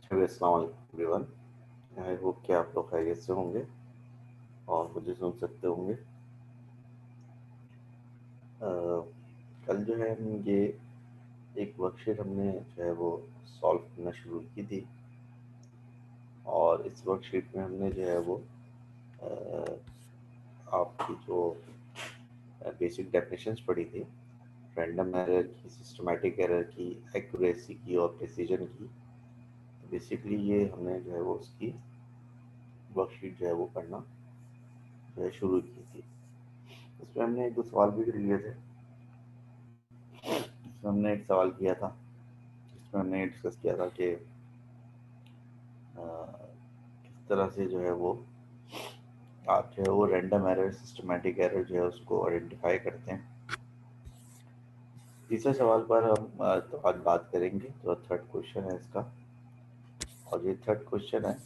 अस्सलाम everyone. I hope कि आप लोग खैरियत से होंगे और मुझे सुन सकते होंगे। कल जो है हम ये एक वर्कशीट हमने जो है वो सॉल्व करना शुरू की थी और इस वर्कशीट में हमने जो है वो अ, आपकी जो बेसिक डेफिनेशंस पढ़ी थी, रैंडम एरर की, सिस्टमैटिक एरर की, एक्यूरेसी की और प्रिसीजन की। बेसिकली ये हमने जो है वो उसकी वर्कशीट जो है वो पढ़ना जो है शुरू की थी। इसमें हमने एक दो सवाल भी कर लिए थे। इसमें हमने एक सवाल किया था, इसमें हमने डिस्कस किया था कि किस तरह से जो है वो आप जो है वो रैंडम एरर, सिस्टमैटिक एरर जो है उसको आइडेंटिफाई करते हैं। तीसरे सवाल पर हम तो आज बात करेंगे, जो थर्ड क्वेश्चन है इसका, और ये थर्ड क्वेश्चन है,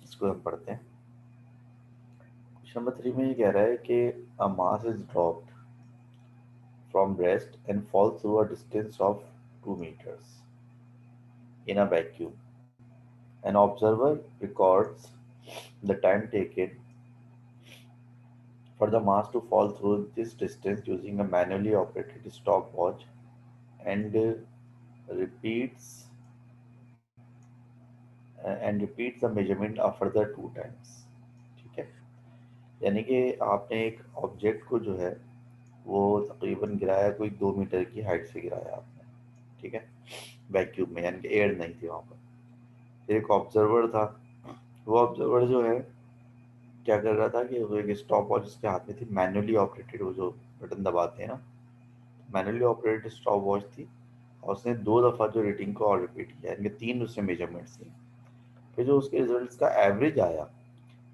इसको हम पढ़ते हैं। क्वेश्चन नंबर 3 में ये कह रहा है कि a mass is dropped from rest and fall through a distance of 2 meters in a vacuum. An observer records the time taken for the mass to fall through this distance using a manually operated stopwatch and repeats repeats the measurement a further 2 times। ठीक है, यानी कि आपने एक object को जो है वो तकरीबन गिराया, कोई 2 मीटर की हाइट से गिराया आपने। ठीक है, वैक्यूम में, यानी कि एयर नहीं थी वहाँ पर। एक ऑब्जर्वर था, वो ऑब्जर्वर जो है क्या कर रहा था कि वो एक स्टॉप वॉच उसके हाथ में थी, मैनुअली ऑपरेटेड, वो जो बटन दबाते हैं ना, मैनुअली ऑपरेटेड स्टॉप वॉच थी। और उसने 2 दफ़ा जो रीडिंग को और रिपीट किया, इनके 3 उससे मेजरमेंट्स थे। फिर जो उसके रिजल्ट्स का एवरेज आया,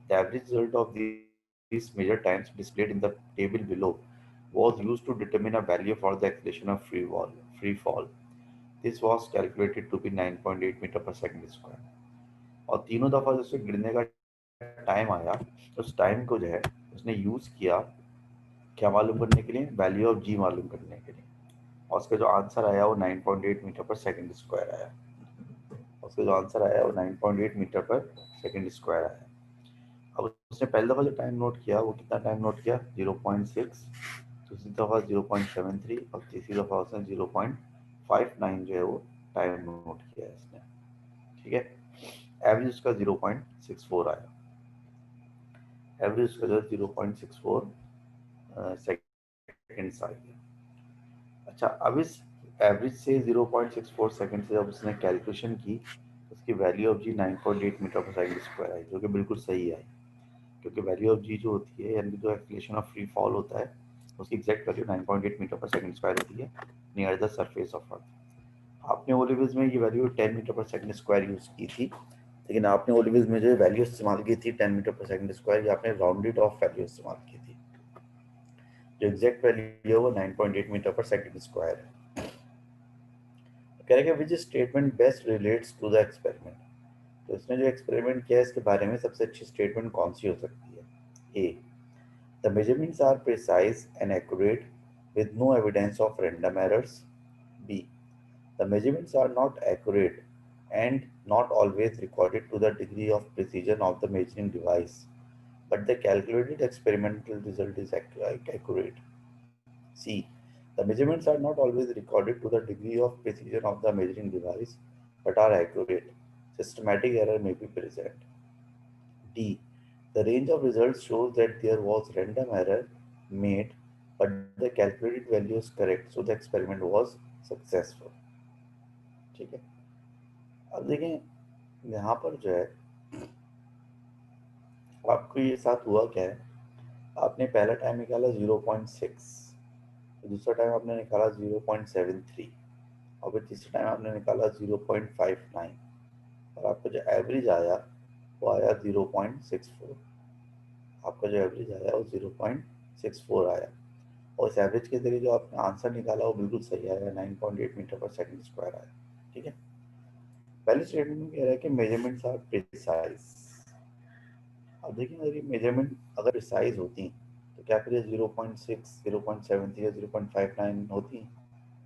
the average result of these measure times displayed in the table below was used to determine a value for the acceleration of free fall. This was calculated to be 9.8 meter per second square। और तीनों दफ़ा जो उसके गिरने का time आया, उस time को जो है उसने यूज़ किया क्या मालूम करने के लिए, वैल्यू ऑफ जी मालूम करने के लिए। और उसका जो आंसर आया वो 9.8 मीटर पर सेकंड स्क्वायर आया। उसका जो आंसर आया वो 9.8 मीटर पर सेकंड स्क्वायर आया। अब उसने पहली दफ़ा जो टाइम नोट किया वो कितना टाइम नोट किया, 0.6, दूसरी दफ़ा 0.73 और तीसरी दफ़ा उसने 0.59 जो है वो टाइम नोट किया है इसने। ठीक है, एवरेज उसका 0.64 आया। एवरेज उसका जो 0.64 सेकेंड्स आ गया। अच्छा, अब इस एवरेज से 0.64 सेकंड से जब उसने कैलकुलेशन की, उसकी वैल्यू ऑफ जी 9.8 मीटर पर सेकंड स्क्वायर आई, जो कि बिल्कुल सही आई। क्योंकि वैल्यू ऑफ जी जो होती है, यानी जो एक्सीलरेशन ऑफ फ्री फॉल होता है, उसकी एग्जैक्ट वैल्यू 9.8 मीटर पर सेकंड स्क्वायर होती है near the surface of earth. आपने ओलिविज में ये वैल्यू 10 मीटर पर सेकंड स्क्वायर यूज़ की थी, लेकिन आपने ओलिविज में जो वैल्यू इस्तेमाल की थी 10 मीटर पर सेकंड स्क्वायर, ये आपने राउंडेड ऑफ वैल्यू इस्तेमाल की थी। जो एग्जैक्ट वैल्यू है वो 9.8 मीटर पर सेकंड स्क्वायर है। कह रहे हैं which statement best relates to the experiment. तो इसने जो एक्सपेरिमेंट किया है इसके बारे में सबसे अच्छी स्टेटमेंट कौन सी हो सकती है। A, the measurements are precise and accurate with no evidence of random errors. B, the measurements are not accurate and not always recorded to the degree of precision of the measuring device, but the calculated experimental result is accurate. C, the measurements are not always recorded to the degree of precision of the measuring device, but are accurate. Systematic error may be present. D, the range of results shows that there was random error made, but the calculated value is correct, so the experiment was successful। ठीक है, अब देखें यहाँ पर जो है आपको ये साथ हुआ क्या है। आपने पहला टाइम निकाला 0.6, दूसरा टाइम आपने निकाला 0.73 और फिर तीसरा टाइम आपने निकाला 0.59, और आपका जो एवरेज आया वो आया 0.64। आपका जो एवरेज आया वो 0.64 आया, और इस एवरेज के जरिए जो आपने आंसर निकाला वो बिल्कुल सही आया, 9.8 मीटर पर सेकंड स्क्वायर आया। ठीक है, पहले स्टेटमेंट में कह रहा है कि मेजरमेंट्स आर प्रिसाइज। अब देखिए, अगर ये मेजरमेंट अगर प्रिसाइज होती तो क्या फिर 0.6, 0.73 या 0.59 होती?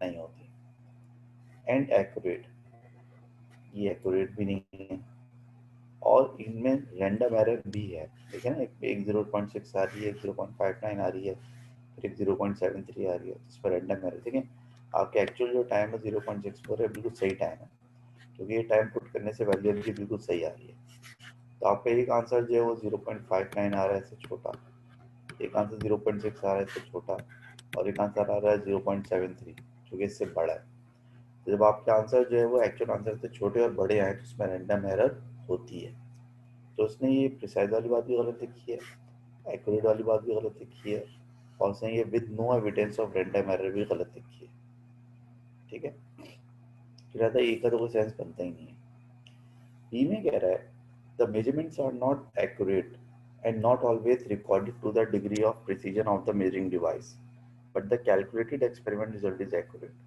नहीं होती। एंड एक्यूरेट, ये एक्यूरेट भी नहीं है और इनमें रैंडम एरर भी है। ठीक है ना, एक 0.6 आ रही है, एक 0.59 आ रही है, फिर एक 0.73 आ रही है, इस पर रैंडम एरर। ठीक है, आपके एक्चुअल जो टाइम है 0.64 है, बिल्कुल सही टाइम है, क्योंकि ये टाइम पुट करने से वैल्यू भी बिल्कुल सही आ रही है। तो आपका एक आंसर जो है वो 0.59 आ रहा है, इससे छोटा, एक आंसर 0.6 आ रहा है, इससे छोटा, और एक आंसर आ रहा है 0.73 जो कि इससे बड़ा है। तो जब आपके आंसर जो है वो एक्चुअल आंसर से छोटे और बड़े आए तो उसमें रैंडम एरर होती है। तो उसने ये प्रिसाइज वाली बात भी गलत लिखी है, एक्यूरेट वाली बात भी गलत लिखी है, और उसने ये with no evidence of random error भी गलत लिखी है। ठीक है, फिर आता है ए का तो कोई सेंस बनता ही नहीं है। बी में कह रहा है the measurements are not accurate and not always recorded to the degree of precision of the measuring device, but the calculated experiment result is accurate।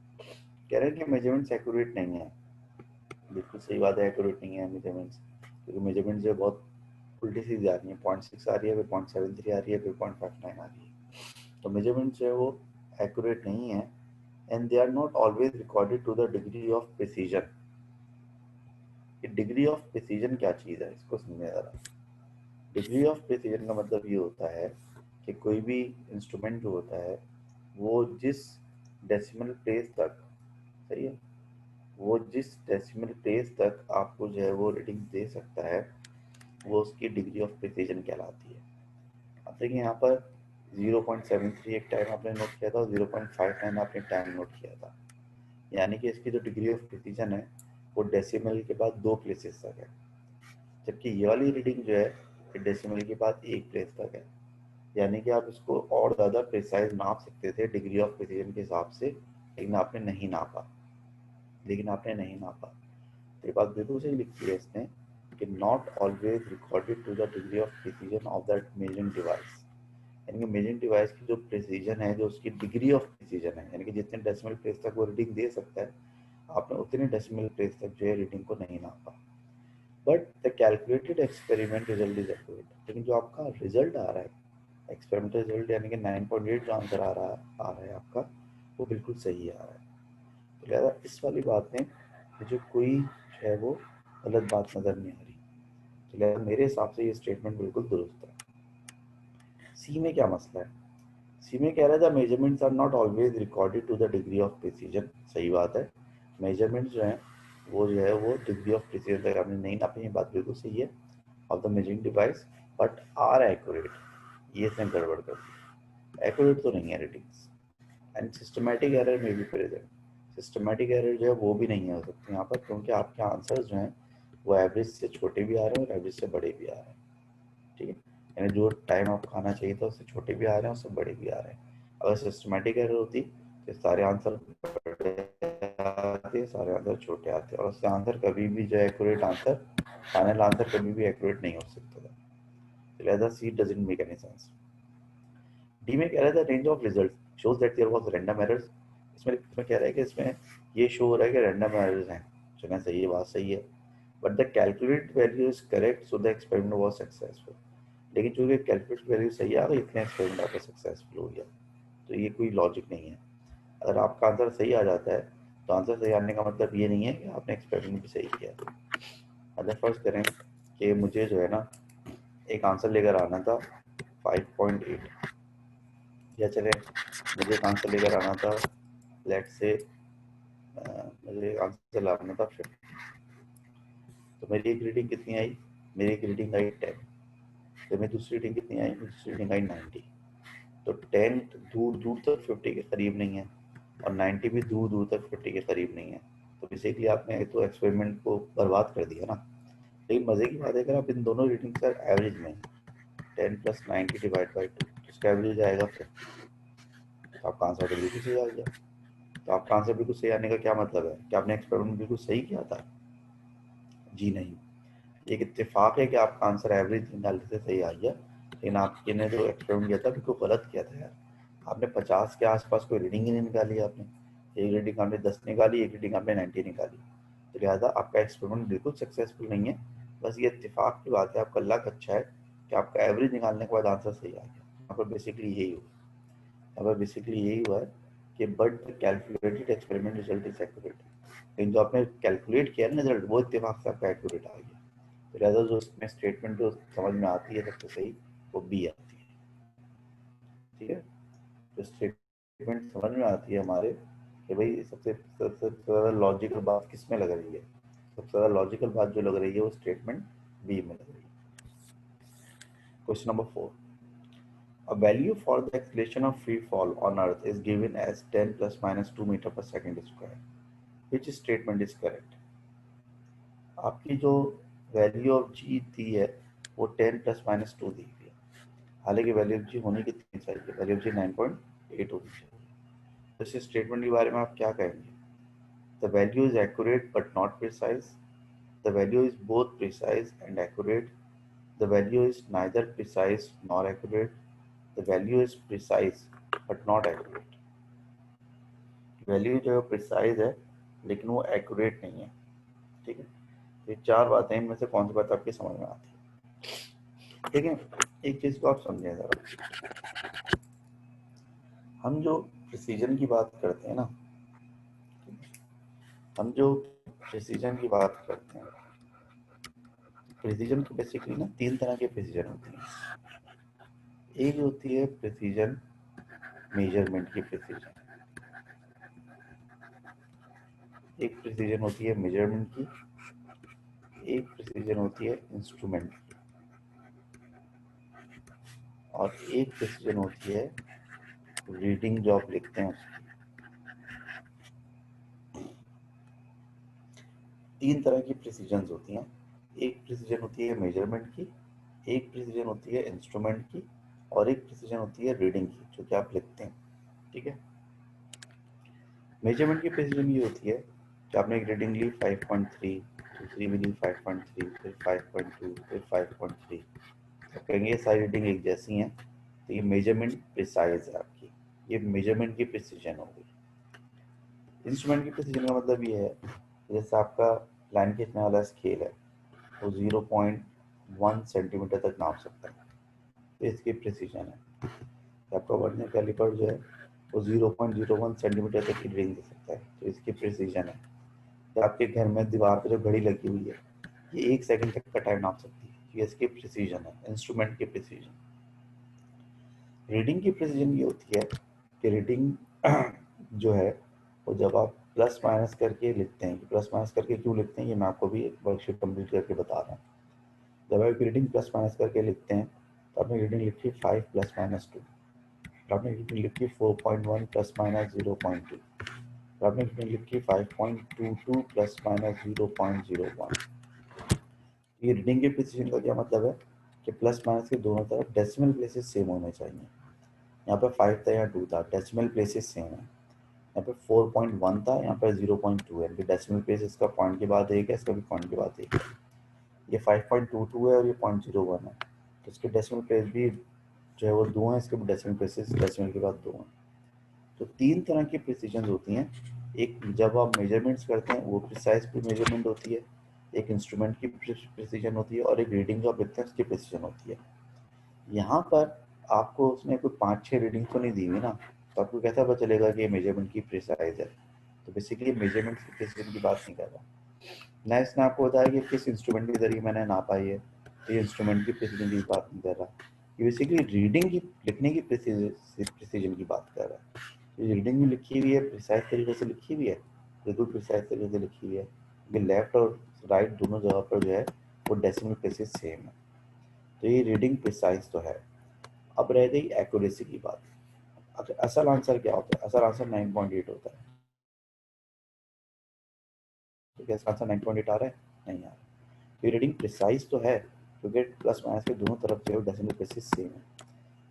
कह रहे हैं कि मेजरमेंट्स एक्यूरेट नहीं है। बिल्कुल सही बात है, एक्यूरेट नहीं है मेजरमेंट्स, क्योंकि मेजरमेंट्स जो बहुत उल्टी सीधी आ रही है, 0.6 आ रही है, फिर 0.73 आ रही है, फिर 0.59 आ रही है। तो मेजरमेंट्स जो है वो एक्यूरेट नहीं है, and they are not always recorded to the degree of precision. Degree of precision क्या चीज़ है, इसको समझने ज़रा। डिग्री ऑफ प्रिसीजन का मतलब ये होता है कि कोई भी इंस्ट्रूमेंट जो होता है वो जिस डेसिमल प्लेस तक, सही है, वो जिस डेसिमल प्लेस तक आपको जो है वो रीडिंग दे सकता है, वो उसकी डिग्री ऑफ प्रिसीजन कहलाती है। अब देखिए यहाँ पर 0.73 एक टाइम आपने नोट किया था और 0.59 आपने टाइम नोट किया था, यानी कि इसकी जो डिग्री ऑफ प्रिसीजन है वो डेसिमल के बाद 2 प्लेसेस तक है, जबकि ये वाली रीडिंग जो है डेसिमल के बाद 1 प्लेस तक है। यानी कि आप इसको और ज़्यादा प्रिसाइज नाप सकते थे डिग्री ऑफ प्रिसीजन के हिसाब से, लेकिन आपने नहीं नापा। तो ये बात बिल्कुल सही लिखी है इसने कि not always recorded to the degree of precision of that measuring device. यानी कि मेजरिंग डिवाइस की जो प्रिसीजन है, जो उसकी डिग्री ऑफ प्रिसीजन है, यानी कि जितने डेसिमल प्लेस तक वो रीडिंग दे सकता है, आपने उतने डेसिमल प्लेस तक जो है रीडिंग को नहीं नापा। But the calculated experiment result is accurate. लेकिन जो आपका रिजल्ट आ रहा है, एक्सपेरिमेंटल रिजल्ट, यानी कि 9.8 जो आंसर आ रहा है आपका, वो बिल्कुल सही आ रहा है। तो लिहाजा इस वाली बात में मुझे कोई जो है वो गलत बात नज़र नहीं आ रही। तो लिहाजा मेरे हिसाब से ये स्टेटमेंट बिल्कुल दुरुस्त है। सी में क्या मसला है? सी में कह रहा था measurements are not always recorded to the degree of precision. सही बात है, मेजरमेंट्स जो हैं वो जो है वो डिग्री ऑफ प्रिसीजन तक आपने नहीं नापी, ये बात बिल्कुल सही है, of the measuring device, but are accurate, ये इसने गड़बड़ कर दी। एक्यूरेट तो नहीं है रीडिंग्स, एंड सिस्टमेटिक एरर में भी प्रेजेंट। सिस्टमेटिक एरर जो है वो भी नहीं हो सकती यहाँ पर, क्योंकि आपके आंसर्स जो हैं वो एवरेज से छोटे भी आ रहे हैं और एवरेज से बड़े भी आ रहे हैं। ठीक है, यानी जो टाइम आपको आना चाहिए था उससे छोटे भी आ रहे हैं, उससे बड़े भी आ रहे हैं। अगर सिस्टमेटिक एरर होती तो सारे आंसर बड़े आते, सारे आंसर छोटे आते, और उससे आंसर कभी भी जो एक्यूरेट आंसर, फाइनल आंसर कभी भी एक्यूरेट नहीं हो सकता था। तो लिहाजा C doesn't make any sense. D में कह रहा था range of result shows that there was random errors. इसमें कह रहा है कि इसमें ये शो हो रहा है कि रैंडम एरर्स हैं, चलना सही है, बात सही है, but the calculated value is correct so the experiment was successful. लेकिन चूंकि कैलकुलेटेड वैल्यू सही आ गई, इतने एक्सपेरिमेंट आपका सक्सेसफुल हो गया। तो ये कोई लॉजिक नहीं है। अगर आपका आंसर सही आ जाता है तो आंसर सही आने का मतलब ये नहीं है कि आपने एक्सपेरिमेंट भी सही किया। अगर फर्स्ट करें कि मुझे जो है ना एक आंसर लेकर आना था 5.8, या चले मुझे एक आंसर लेकर आना था, लेट से मुझे एक आंसर लाना था 50। तो मेरी एक रीडिंग कितनी आई? मेरी एक रीडिंग आई 10। तो मेरी दूसरी रीडिंग कितनी आई? मेरी दूसरी रीडिंग आई 90। तो 10 दूर दूर तक 50 के करीब नहीं है, और 90 भी दूर दूर तक 50 के करीब नहीं है। तो बेसिकली आपने तो एक्सपेरिमेंट को बर्बाद कर दिया ना। लेकिन मज़े की बात है, अगर आप इन दोनों रीडिंग का एवरेज में 10 प्लस 90 डिवाइड बाई 2, तो इसका एवरेज आएगा 50। तो आपका आंसर तो बिल्कुल सही आ गया। तो आपका आंसर बिल्कुल सही आने का क्या मतलब है कि आपने एक्सपेरिमेंट बिल्कुल सही किया था? जी नहीं, एक इत्तेफाक है कि आपका आंसर एवरेज निकालने से सही आ गया, लेकिन आपने ने जो एक्सपेरिमेंट किया था बिल्कुल गलत किया था यार। आपने 50 के आसपास कोई रीडिंग ही नहीं निकाली आपने। एक रीडिंग आपने 10 निकाली, एक रीडिंग आपने 90 निकाली। तो लिहाजा आपका एक्सपेरिमेंट बिल्कुल सक्सेसफुल नहीं है। बस ये इत्तेफाक की बात है, आपका लक अच्छा है कि आपका एवरेज निकालने के बाद आंसर सही आ गया। यहाँ पर बेसिकली यही हुआ, यहाँ पर बेसिकली यही हुआ है कि but the calculated experiment result is accurate, लेकिन जो आपने कैलकुलेट किया ना रिजल्ट वो इत्तेफाक से आपका एक्यूरेट आ गया। तो लिहाजा जो उसमें स्टेटमेंट जो समझ में आती है सबसे सही वो बी आती है। ठीक है, जो स्टेटमेंट समझ में आती है हमारे कि भाई सबसे सबसे ज़्यादा लॉजिकल बात किस में लग रही है, सबसे ज़्यादा लॉजिकल बात जो लग रही है वो स्टेटमेंट बी में लग रही है। Question number 4, a value for the acceleration of free fall on earth is given as 10 plus minus 2 meter per second square. Which statement is correct? आपकी जो वैल्यू ऑफ जी दी है वो 10 प्लस माइनस 2 दी हुई है, हालांकि वैल्यू ऑफ जी होनी कितनी चाहिए, वैल्यू ऑफ जी 9.8 होनी चाहिए। तो इस स्टेटमेंट के बारे में आप क्या कहेंगे? The value is accurate but not precise, the value is both precise and accurate, the value is neither precise nor accurate, the value is precise but not accurate. Value जो है प्रिसाइज है लेकिन वो एक्यूरेट नहीं है। ठीक है, ये चार बातें, इनमें से कौन सी बात आपकी समझ में आती है? ठीक है, एक चीज को आप समझें जरा, हम जो प्रिसीजन की बात करते हैं ना, हम जो प्रिसीजन की बात करते हैं, प्रिसीजन की बेसिकली ना तीन तरह के प्रिसीजन होती हैं। एक होती है प्रिसीजन मेजरमेंट की प्रिसीजन, एक प्रिसीजन होती है मेजरमेंट की, एक प्रिसीजन होती है इंस्ट्रूमेंट की, और एक प्रिसीजन होती है रीडिंग जो आप लिखते हैं उसकी। तीन तरह की प्रिसीजन होती हैं। एक प्रिसीजन होती है मेजरमेंट की, एक प्रिसीजन होती है इंस्ट्रूमेंट की, और एक प्रिसीजन होती है रीडिंग की जो कि आप लिखते हैं। ठीक है, मेजरमेंट की प्रिसीजन ये होती है कि आपने एक रीडिंग ली 5.3, दूसरी भी ली 5.3, फिर 5.2, फिर 5.3, तो कहेंगे ये सारी रीडिंग एक जैसी हैं, तो ये मेजरमेंट प्रिसाइज है आपकी, ये मेजरमेंट की प्रिसीजन हो गई। इंस्ट्रूमेंट की प्रिसीजन का मतलब ये है जैसे आपका लाइन खींचने वाला स्केल है वो 0.1 सेंटीमीटर तक नाप सकता है, तो इसकी प्रिसीजन है। आपका वर्नियर कैलिपर जो है वो 0.01 सेंटीमीटर तक की रीडिंग दे सकता है, तो इसकी प्रिसीजन है। तो आपके घर में दीवार पर जो घड़ी लगी हुई है ये 1 सेकंड तक का टाइम नाप सकती है, ये इसकी प्रिसीजन है, इंस्ट्रूमेंट की प्रिसीजन। रीडिंग की प्रिसीजन ये होती है कि रीडिंग जो है वो जब आप प्लस माइनस करके लिखते हैं, प्लस माइनस करके क्यों लिखते हैं ये मैं आपको भी एक वर्कशीट कंप्लीट करके बता रहा हूँ। जब आप रीडिंग प्लस माइनस करके लिखते हैं तो आपने रीडिंग लिखी 5 प्लस माइनस 2, आपने रीडिंग लिखी 4.1 प्लस माइनस 0.2, आपने रीडिंग लिखी 5.22 प्लस माइनस 0.01। ये रीडिंग के प्रिसीजन का क्या मतलब है कि प्लस माइनस के दोनों तरफ डेसिमल प्लेसेस सेम होने चाहिए। यहाँ पे 5 था, यहाँ 2 था, डेसिमल प्लेसेस सेम है। यहाँ पे 4.1 था, यहाँ पे 0.2 है, डेसिमल प्लेस इसका पॉइंट के बाद एक है, इसका भी पॉइंट के बाद एक है। ये 5.22 है और ये 0.01 है, तो इसके डेसिमल प्लेस भी जो है वो 2 हैं, इसके भी डेसिमल प्लेसेस डेसिमल के बाद 2 हैं। तो तीन तरह की प्रिसीजन होती हैं। एक जब आप मेजरमेंट्स करते हैं वो प्रिसाइज मेजरमेंट होती है, एक इंस्ट्रूमेंट की प्रिसीजन होती है, और एक रीडिंग जो आप लिखते हैं उसकी प्रिसीजन होती है। यहाँ पर आपको उसने कोई 5-6 रीडिंग तो नहीं दी हुई ना, तो आपको कैसा पता चलेगा कि ये मेजरमेंट की प्रिसाइज है? तो बेसिकली मेजरमेंट की प्रिसीजन की बात नहीं कर रहा। ना इसने आपको बताया कि किस इंस्ट्रूमेंट के जरिए मैंने नापा है, तो ये इंस्ट्रूमेंट की प्रिसीजन की बात नहीं कर रहा, ये बेसिकली रीडिंग की लिखने की प्रिसीजन की बात कर रहा है। ये रीडिंग में लिखी हुई है, प्रिसाइज तरीके से लिखी हुई है, बिल्कुल प्रिसाइज तरीके से लिखी हुई है, क्योंकि लेफ्ट और राइट दोनों जगह पर जो है वो डेसिमल प्लेसेस सेम है, तो ये रीडिंग प्रिसाइज तो है। अब रह गई एक्यूरेसी की बात। अच्छा, असल आंसर क्या होता है? असल आंसर 9.8 होता है। तो क्या इसका आंसर 9.8 आ रहा है? नहीं आ रहा। तो रीडिंग प्रिसाइज तो है क्योंकि प्लस माइनस के दोनों तरफ जो है डेसिमल प्लेसेस सेम है,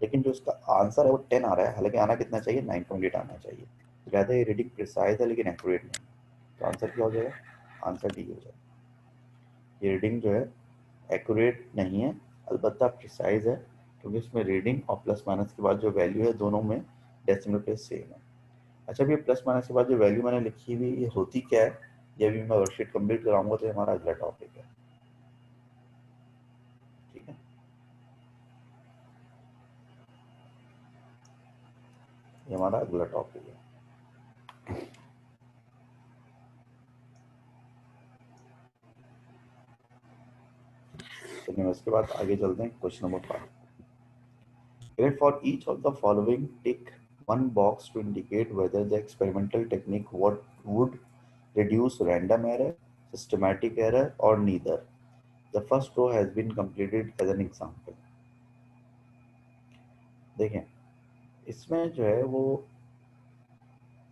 लेकिन जो इसका आंसर है वो 10 आ रहा है, हालांकि आना कितना चाहिए? 9.8 आना चाहिए। तो कहते हैं ये रीडिंग प्रिसाइज है लेकिन एक्यूरेट नहीं। तो आंसर क्या हो जाएगा? आंसर डी हो जाएगा। ये रीडिंग जो है एक्यूरेट नहीं है, अलबत्ता प्रिसाइज है, क्योंकि इसमें रीडिंग और प्लस माइनस के बाद जो वैल्यू है दोनों में डेसिमल प्लेस सेम है। अच्छा, अभी प्लस माइनस के बाद जो वैल्यू मैंने लिखी हुई ये होती क्या है, ये अभी मैं वर्कशीट कंप्लीट कराऊंगा तो हमारा अगला टॉपिक है। ठीक है, ये हमारा अगला टॉपिक है। देखने में। उसके बाद आगे चलते हैं question number 5। Grade for each of the following, tick one box to indicate whether the experimental technique would reduce random error, systematic error, or neither. The first row has been completed as an example. देखें, इसमें जो है वो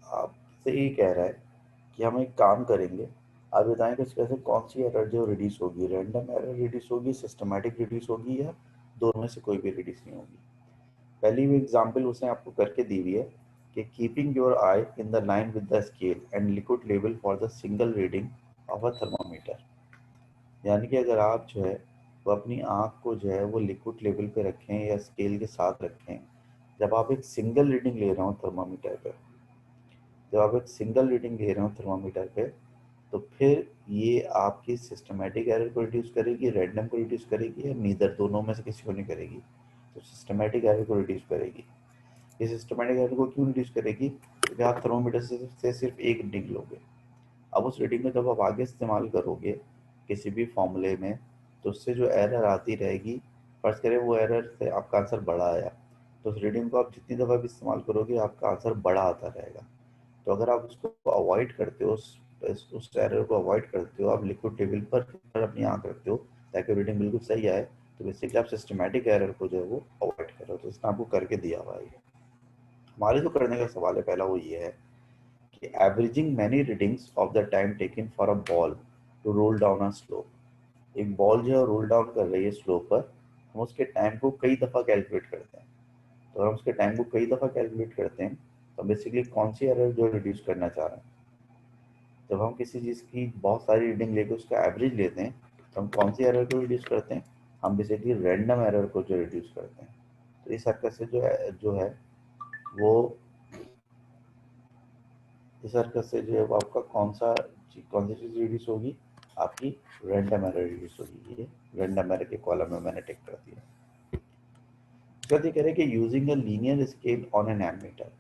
आपसे ये कह रहा है कि हम एक काम करेंगे, आप बताएं कि इसमें से कौन सी एरर जो रिड्यूस होगी, रैंडम एरर रिड्यूस होगी, सिस्टमैटिक रिड्यूस होगी, या दोनों में से कोई भी रिड्यूस नहीं होगी। पहली भी एग्जांपल उसने आपको करके दी हुई है कि keeping your I in the line with the scale and liquid level for the single reading of a thermometer. यानी कि अगर आप जो है वो अपनी आँख को जो है वो लिक्विड लेवल पे रखें या स्केल के साथ रखें, जब आप एक सिंगल रीडिंग ले रहे हो थर्मामीटर पे, जब आप एक सिंगल रीडिंग ले रहे हो थर्मामीटर पे, तो फिर ये आपकी सिस्टमैटिक एरर को रिड्यूस करेगी, रैंडम को रिड्यूस करेगी, या नीदर, दोनों में से किसी को नहीं करेगी। तो सिस्टमैटिक एरर को रिड्यूस करेगी। ये सिस्टमैटिक एरर को क्यों रिड्यूस करेगी? क्योंकि आप थर्मोमीटर से सिर्फ एक रीडिंग लोगे। अब उस रीडिंग को जब आप आगे इस्तेमाल करोगे किसी भी फॉर्मूले में, तो उससे जो एरर आती रहेगी, फर्ज करें वो एरर से आपका आंसर बड़ा आया, तो उस रीडिंग को आप जितनी दफ़ा भी इस्तेमाल करोगे आपका आंसर बड़ा आता रहेगा। तो अगर आप उसको अवॉइड करते हो, उस एरर को अवॉइड करते हो, आप लिक्विड टेबल पर अपनी आंख रखते हो ताकि रीडिंग बिल्कुल सही आए, तो बेसिकली आप सिस्टमैटिक एरर को जो है वो अवॉइड कर रहे हो। तो इसने आपको करके दिया हुआ है। हमारे जो करने का सवाल है पहला वो ये है कि averaging many readings of the time taken for a ball to roll down a slope. एक बॉल जो है रोल डाउन कर रही है स्लोप पर, हम उसके टाइम को कई दफ़ा कैलकुलेट करते हैं। तो हम उसके टाइम को कई दफ़ा कैलकुलेट करते हैं, तो बेसिकली कौन सी एरर जो रिड्यूस करना चाह रहे हैं। जब हम किसी चीज़ की बहुत सारी रीडिंग लेके उसका एवरेज लेते हैं, तो हम कौन सी एरर को रिड्यूस करते हैं? हम बेसिकली रैंडम एरर को जो रिड्यूस करते हैं। तो इस हरकत से जो है वो इस हरकत से जो है वो आपका कौन सी चीज़ रिड्यूस होगी? आपकी रैंडम एरर रिड्यूस होगी। ये रैंडम एरर के कॉलम में मैंने टिक कर दिया। उसके बाद ये कह रहे हैं कि using a linear scale on an ammeter.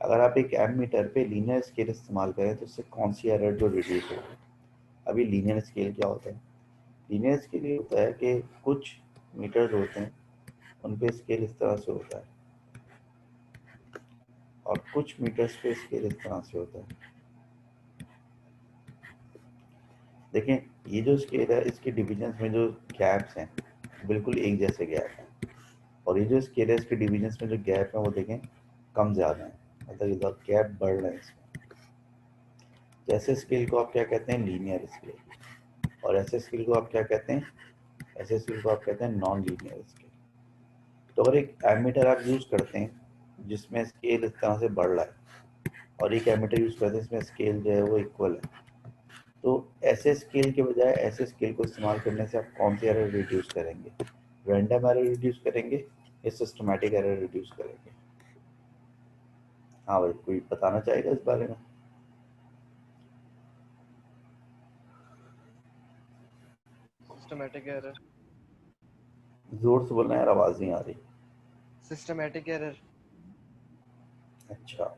अगर आप एक एमीटर पे लीनियर स्केल इस्तेमाल करें तो उससे कौन सी एरर जो रिड्यूस होगी? अभी लीनियर स्केल क्या होता है? लीनियर स्केल ये होता है कि कुछ मीटर्स होते हैं उन पे स्केल इस तरह से होता है, और कुछ मीटर्स पे स्केल इस तरह से होता है। देखें, ये जो स्केल है इसके डिविजन्स में जो गैप्स हैं बिल्कुल एक जैसे गैप हैं, और ये जो स्केल है इसके डिविजन्स में जो गैप है वो देखें कम ज़्यादा है, मतलब ये गैप बढ़ रहे हैं इसमें। तो ऐसे स्केल को आप क्या कहते हैं? Linear scale. और ऐसे स्केल को आप क्या कहते हैं? ऐसे स्केल को आप कहते हैं नॉन लीनियर स्केल। तो अगर एक एमीटर आप यूज़ करते हैं जिसमें स्केल इस तरह से बढ़ रहा है, और एक एमीटर यूज़ करते हैं इसमें स्केल जो है वो इक्वल है, तो ऐसे स्केल के बजाय ऐसे स्केल को इस्तेमाल करने से आप कौन सी एरर रिड्यूस करेंगे? रैंडम एरर रिड्यूस करेंगे या सिस्टमैटिक एरर रिड्यूस करेंगे? हाँ भाई, कोई बताना चाहेगा इस बारे में? Systematic error. जोर से बोलना यार, आवाज नहीं आ रही। Systematic error. अच्छा,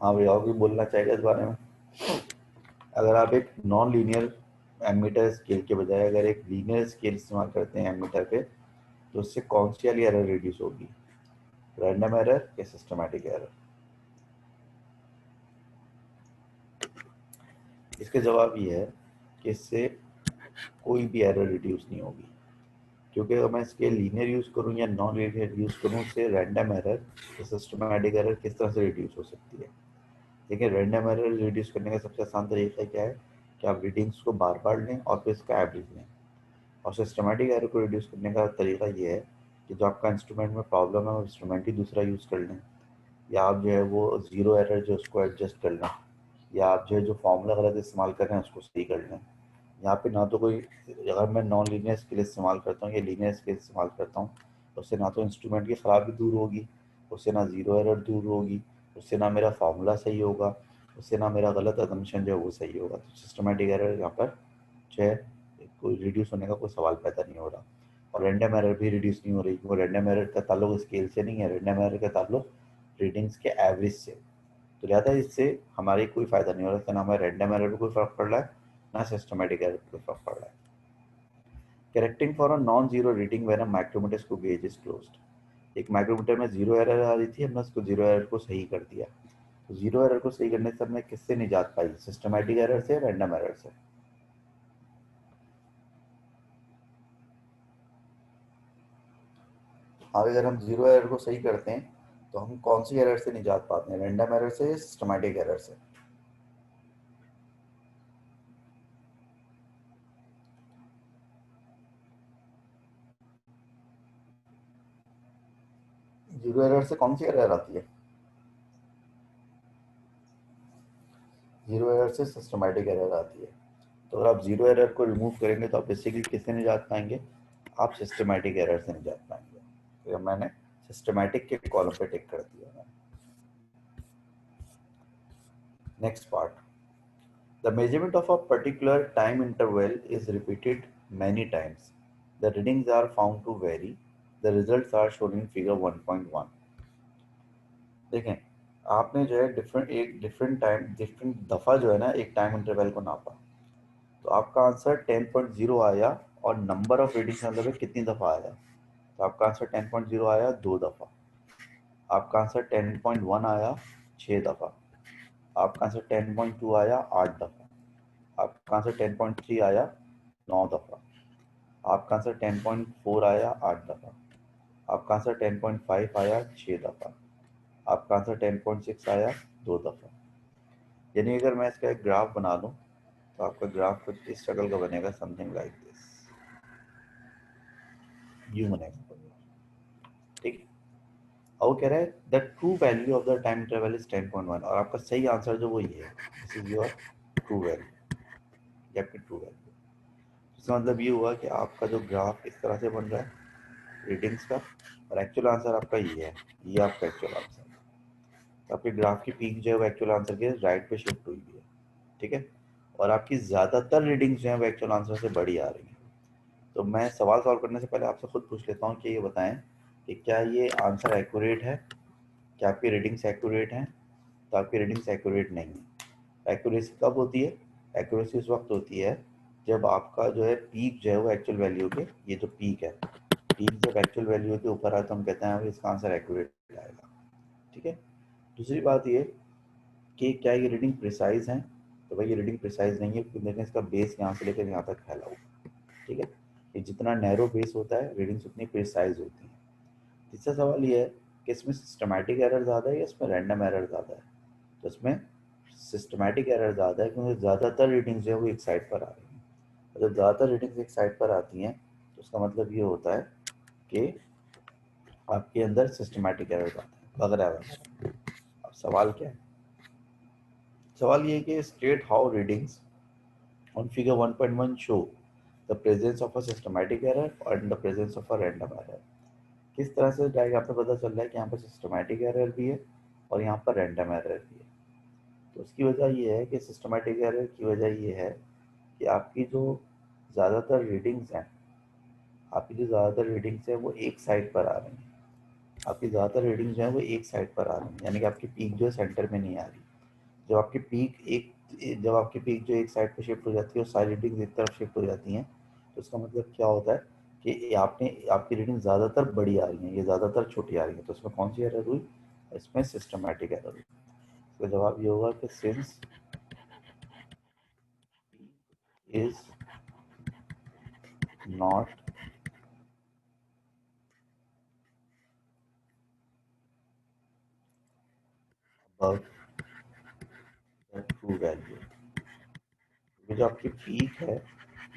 हाँ भाई, और कोई बोलना चाहेगा इस बारे में? अगर आप एक नॉन लीनियर एमीटर स्केल के बजाय अगर एक लीनियर स्केल इस्तेमाल करते हैं एमीटर पे, तो उससे कौन सी वाली एरर रिड्यूस होगी? रैंडम एरर या सिस्टमैटिक एरर? इसका जवाब ये है कि इससे कोई भी एरर रिड्यूस नहीं होगी, क्योंकि अगर मैं इसके लीनियर यूज़ करूँ या नॉन लीनियर यूज़ करूँ, उससे रैंडम एरर या सिस्टमैटिक एरर किस तरह से रिड्यूस हो सकती है। देखिए, रैंडम एरर रिड्यूस करने का सबसे आसान तरीका क्या है कि आप रीडिंग्स को बार बार लें और फिर इसका एवरेज लें। और सिस्टमैटिक एरर को रिड्यूस करने का तरीका ये है कि जो आपका इंस्ट्रूमेंट में प्रॉब्लम है वो इंस्ट्रूमेंट ही दूसरा यूज़ कर लें, या आप जो है वो ज़ीरो एरर जो उसको एडजस्ट कर लें, या आप जो है जो फॉर्मूला गलत इस्तेमाल कर रहे हैं उसको सही कर लें। यहाँ पे ना तो कोई, अगर मैं नॉन लीनियर स्केल इस्तेमाल करता हूँ या लीनियर स्केल इस्तेमाल करता हूँ, उससे ना तो इंस्ट्रूमेंट की ख़राबी दूर होगी, उससे ना ज़ीरो एरर दूर होगी, उससे ना मेरा फार्मूला सही होगा, उससे ना मेरा गलत असम्पशन जो है वो सही होगा। तो सिस्टमेटिक एरर यहाँ पर जो है कोई रिड्यूस होने का कोई सवाल पैदा नहीं हो रहा। और रैंडम एरर भी रिड्यूस नहीं हो रही, क्योंकि रैंडम एरर का ताल्लुक स्केल से नहीं है, रैंडम एरर का ताल्लुक रीडिंग्स के एवरेज से। तो लिहाजा इससे हमारी कोई फ़ायदा नहीं हो रहा, ना हमें रैंडम एरर पर कोई फ़र्क पड़ रहा है, ना सिस्टमेटिक एरर पर कोई फ़र्क पड़ रहा है। Correcting for a non zero reading when a micrometer screw gauge is closed. एक माइक्रोमीटर में जीरो एरर आ रही थी, हमने उसको जीरो एरर को सही कर दिया। तो जीरो एरर को सही करने से हमने किससे निजात पाई? सिस्टमैटिक एरर से, रैंडम एरर से। अब अगर हम जीरो एरर को सही करते हैं तो हम कौन सी एरर से निजात पाते हैं? रैंडम एरर से या सिस्टमैटिक एरर से? जीरो एरर से कौन सी एरर आती है? जीरो एरर से सिस्टमैटिक एरर आती है। तो अगर आप जीरो एरर को रिमूव करेंगे तो आप बेसिकली किससे निजात पाएंगे? आप सिस्टमैटिक एरर से निजात पाएंगे। तो मैंने सिस्टमैटिक के कॉलम पे टिक कर दिया। Next part, the measurement of a particular time interval is repeated many times. The readings are found to vary. The results are shown in figure 1.1. देखें, आपने जो है डिफरेंट टाइम डिफरेंट दफ़ा जो है ना एक टाइम इंटरवल को नापा, तो आपका आंसर 10.0 आया। और नंबर ऑफ रीडिंग्स मतलब है कितनी दफ़ा आया, तो आपका आंसर 10.0 आया 2 दफ़ा। आपका आंसर 10.1 आया 6 दफ़ा। आपका आंसर 10.2 आया 8 दफ़ा। आपका आंसर 10.3 आया 9 दफ़ा। आपका आंसर 10.4 आया 8 दफ़ा। आपका आंसर 10.5 आया 6 दफ़ा। आपका आंसर 10.6 आया 2 दफ़ा। यानी अगर मैं इसका एक ग्राफ बना दूं तो आपका ग्राफ कुछ इस शक्ल का बनेगा, समथिंग लाइक दिस, यू बनेगा। ठीक है। और वो कह रहा है the true value of the time interval is 10.1, और आपका सही आंसर जो वो ये है, this is your true value, ये आपकी ट्रू वैल्यू। इसका मतलब ये हुआ कि आपका जो ग्राफ इस तरह से बन रहा है रीडिंग्स का, और एक्चुअल आंसर आपका ये है, ये आपका एक्चुअल आंसर है। तो आपके ग्राफ की पीक जो है वो एक्चुअल आंसर के राइट पे शिफ्ट हुई है। ठीक है। और आपकी ज़्यादातर रीडिंग्स जो है वो एक्चुअल आंसर से बड़ी आ रही हैं। तो मैं सवाल सॉल्व करने से पहले आपसे खुद पूछ लेता हूँ कि ये बताएं कि क्या ये आंसर एक्यूरेट है? क्या आपकी रीडिंग्स एक्यूरेट हैं? तो आपकी रीडिंग्स एक्यूरेट नहीं है। एक्यूरेसी कब होती है? एक्यूरेसी उस वक्त होती है जब आपका जो है पीक जो है वो एक्चुअल वैल्यू के, ये जो पीक है, पीक जब एक्चुअल वैल्यू के ऊपर आए तो हम कहते हैं इसका आंसर एक्यूरेट आएगा। ठीक है। दूसरी बात ये कि क्या ये रीडिंग प्रिसाइज है? तो भाई ये रीडिंग प्रिसाइज नहीं है, क्योंकि इसका बेस यहाँ से लेकर यहाँ तक फैला हुआ। ठीक है। ये जितना नैरो बेस होता है रीडिंग्स उतनी प्रिसाइज होती हैं। तीसरा सवाल ये है कि इसमें सिस्टमैटिक एरर ज़्यादा है या इसमें रैंडम एरर ज़्यादा है? तो इसमें सिस्टमैटिक एरर ज़्यादा है, क्योंकि ज़्यादातर रीडिंग्स जो है वो एक साइड पर आ रही हैं। और जब ज़्यादातर रीडिंग्स एक साइड पर आती हैं तो उसका मतलब ये होता है कि आपके अंदर सिस्टमैटिक एरर ज़्यादा है, वगैरह वगैरह। अब सवाल क्या है? सवाल ये है कि state how readings on figure 1.1 show the presence of a systematic error and the presence of a random error। किस तरह से डायग्राम पे पता चल रहा है कि यहाँ पर सिस्टमैटिक एरर भी है और यहाँ पर रैंडम एरर भी है? तो उसकी वजह ये है कि सिस्टमैटिक एरर की वजह ये है कि आपकी जो ज़्यादातर रीडिंग्स हैं, आपकी जो ज़्यादातर रीडिंग्स हैं वो एक साइड पर आ रही हैं। आपकी ज़्यादातर रीडिंग्स जो हैं वो एक साइड पर आ रही हैं, यानी कि आपकी पीक जो है सेंटर में नहीं आ रही। जब आपकी पीक एक जब आपकी पीक जो एक साइड पे शिफ्ट हो जाती है और सारी रीडिंग्स एक तरफ शिफ्ट हो जाती हैं, तो इसका मतलब क्या होता है कि आपने आपकी रीडिंग ज़्यादातर बड़ी आ रही है, ये ज़्यादातर छोटी आ रही है। तो इसमें कौन सी एरर हुई? इसमें सिस्टमैटिक एरर हुई। तो जवाब ये होगा कि since is not above the true value, जो आपकी पीक है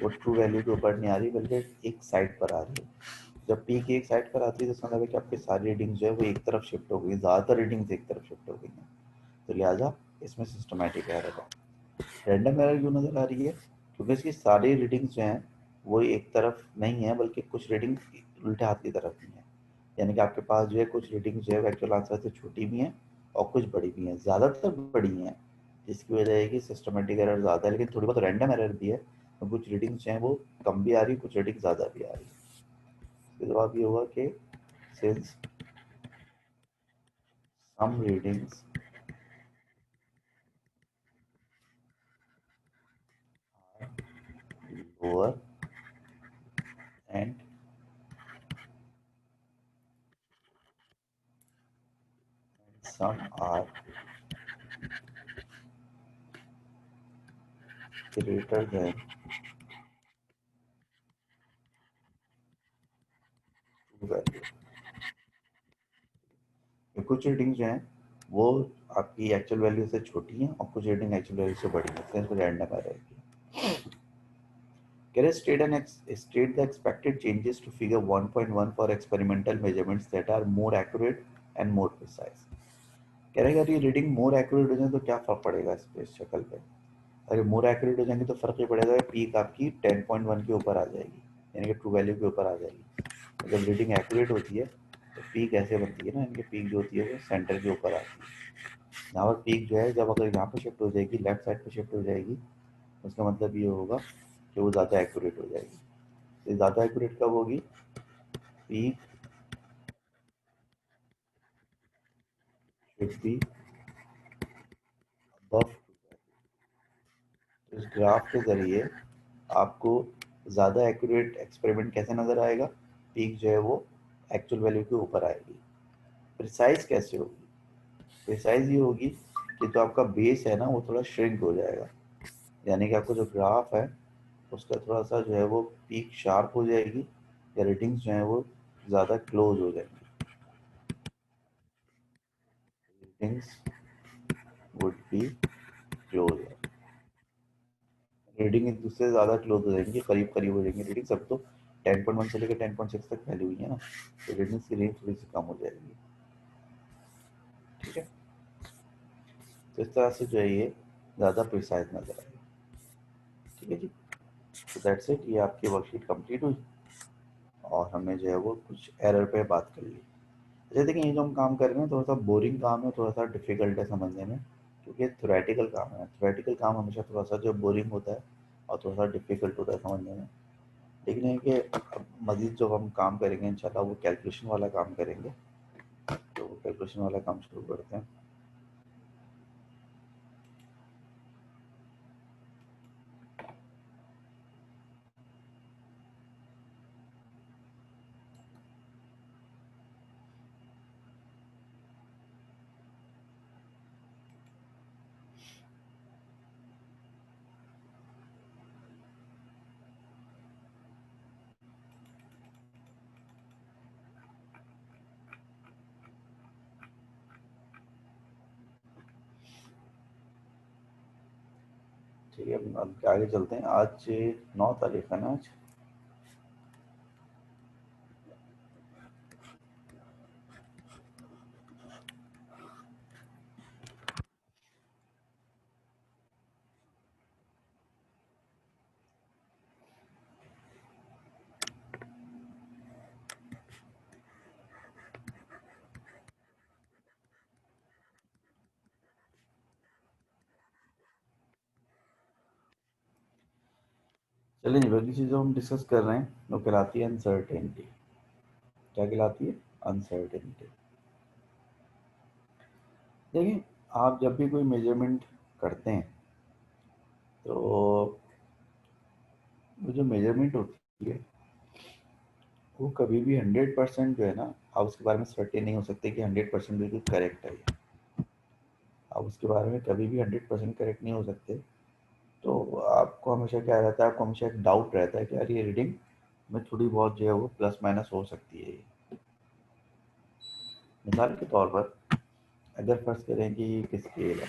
वो ट्रू वैल्यू के ऊपर नहीं आ रही बल्कि एक साइड पर आ रही है। जब पीक एक साइड पर आती है तो इसका मतलब है कि आपकी सारी रीडिंग जो है वो एक तरफ शिफ्ट हो गई, ज़्यादातर रीडिंग्स एक तरफ शिफ्ट हो गई हैं। तो लिहाजा इसमें सिस्टमैटिक एरर है। रैंडम एरर क्यों नज़र आ रही है? क्योंकि इसकी सारी रीडिंग्स जो हैं वो एक तरफ नहीं है बल्कि कुछ रीडिंग्स उल्टे हाथ की तरफ भी हैं। यानी कि आपके पास जो है कुछ रीडिंग्स जो है एक्चुअल आंसर से छोटी भी हैं और कुछ बड़ी भी हैं, ज़्यादातर बड़ी हैं, जिसकी वजह है कि सिस्टमेटिक एरर ज़्यादा है। लेकिन थोड़ी बहुत रैंडम एरर भी है, तो कुछ रीडिंग्स जो हैं वो कम भी आ रही, कुछ रीडिंग ज़्यादा भी आ रही है। तो जवाब ये होगा कि since some readings lower and some are greater than true value। ये कुछ रीडिंग जो है वो आपकी एक्चुअल वैल्यू से छोटी है और कुछ रीडिंग एक्चुअल वैल्यू से बड़ी है, सेंस रैंडम आ रहेगी। Can state the expected changes to figure 1.1 for experimental measurements that are more accurate and more precise। कह रहे हैं अगर ये रीडिंग मोर एक्यूरेट हो जाए तो क्या फर्क पड़ेगा इस पे, इस शक्ल पे। अगर मोर एक्यूरेट हो जाएंगे तो फर्क ये पड़ेगा, पीक आपकी 10.1 के ऊपर आ जाएगी, यानी कि ट्रू वैल्यू के ऊपर आ जाएगी। जब रीडिंग एक्यूरेट होती है तो पीक ऐसे बनती है ना, इनकी पीक जो होती है वो सेंटर के ऊपर आती है। यहाँ पर पीक जो है जब अगर यहाँ पे शिफ्ट हो जाएगी, लेफ्ट साइड पे शिफ्ट हो जाएगी, उसका मतलब ये होगा कि वो ज़्यादा एक्यूरेट हो जाएगी। तो ज़्यादा एक्यूरेट कब होगी, पीक शुड बी अबव। इस ग्राफ के ज़रिए आपको ज़्यादा एक्यूरेट एक्सपेरिमेंट कैसे नज़र आएगा, पीक जो है वो एक्चुअल वैल्यू के ऊपर आएगी। प्रिसाइज कैसे होगी, प्रिसाइज ये होगी कि जो आपका बेस है ना वो थोड़ा श्रिंक हो जाएगा, यानी कि आपको जो ग्राफ है उसका थोड़ा सा जो है वो पीक शार्प हो जाएगी, या रीडिंग्स जो है वो ज़्यादा क्लोज हो जाएंगी। Readings would be close, reading एक दूसरे से ज़्यादा क्लोज हो जाएंगी, करीब करीब हो जाएंगी रीडिंग। सब तो 10.1 से लेकर 10.6 तक फैली हुई है ना, तो रीडिंग्स की रेंज थोड़ी सी कम हो जाएगी। ठीक है, तो इस तरह से जो है ये ज़्यादा प्रिसाइज नजर आएगी। ठीक है जी, तो दैट्स इट, ये आपकी वर्कशीट कंप्लीट हुई और हमने जो है वो कुछ एरर पे बात कर ली। अच्छा देखिए, ये जो हम काम कर रहे हैं थोड़ा सा बोरिंग काम है, थोड़ा सा डिफिकल्ट है समझने में, क्योंकि थ्योरेटिकल काम है। थ्योरेटिकल काम हमेशा थोड़ा सा जो बोरिंग होता है और थोड़ा सा डिफिकल्ट होता है समझने में। लेकिन है कि अब मज़ीद जो हम काम करेंगे इंशाल्लाह वो कैलकुलेशन वाला काम करेंगे, तो कैलकुलेशन वाला काम शुरू करते हैं। ठीक है, अब आगे चलते हैं। आज 9 तारीख है ना आज। चलिए जी, पहली चीज़ जो हम डिस्कस कर रहे हैं वो कहलाती है अनसर्टेनिटी। क्या कहलाती है, अनसर्टेनिटी। देखिए, आप जब भी कोई मेजरमेंट करते हैं तो वो जो मेजरमेंट होती है वो कभी भी 100% जो है ना, आप उसके बारे में सर्टेन नहीं हो सकते कि 100% बिल्कुल करेक्ट है। आप उसके बारे में कभी भी 100% करेक्ट नहीं हो सकते। तो आपको हमेशा क्या रहता है, आपको हमेशा एक डाउट रहता है कि यार ये रीडिंग में थोड़ी बहुत जो है वो प्लस माइनस हो सकती है। मिसाल के तौर पर अगर फर्ज करें कि ये एक स्केल है,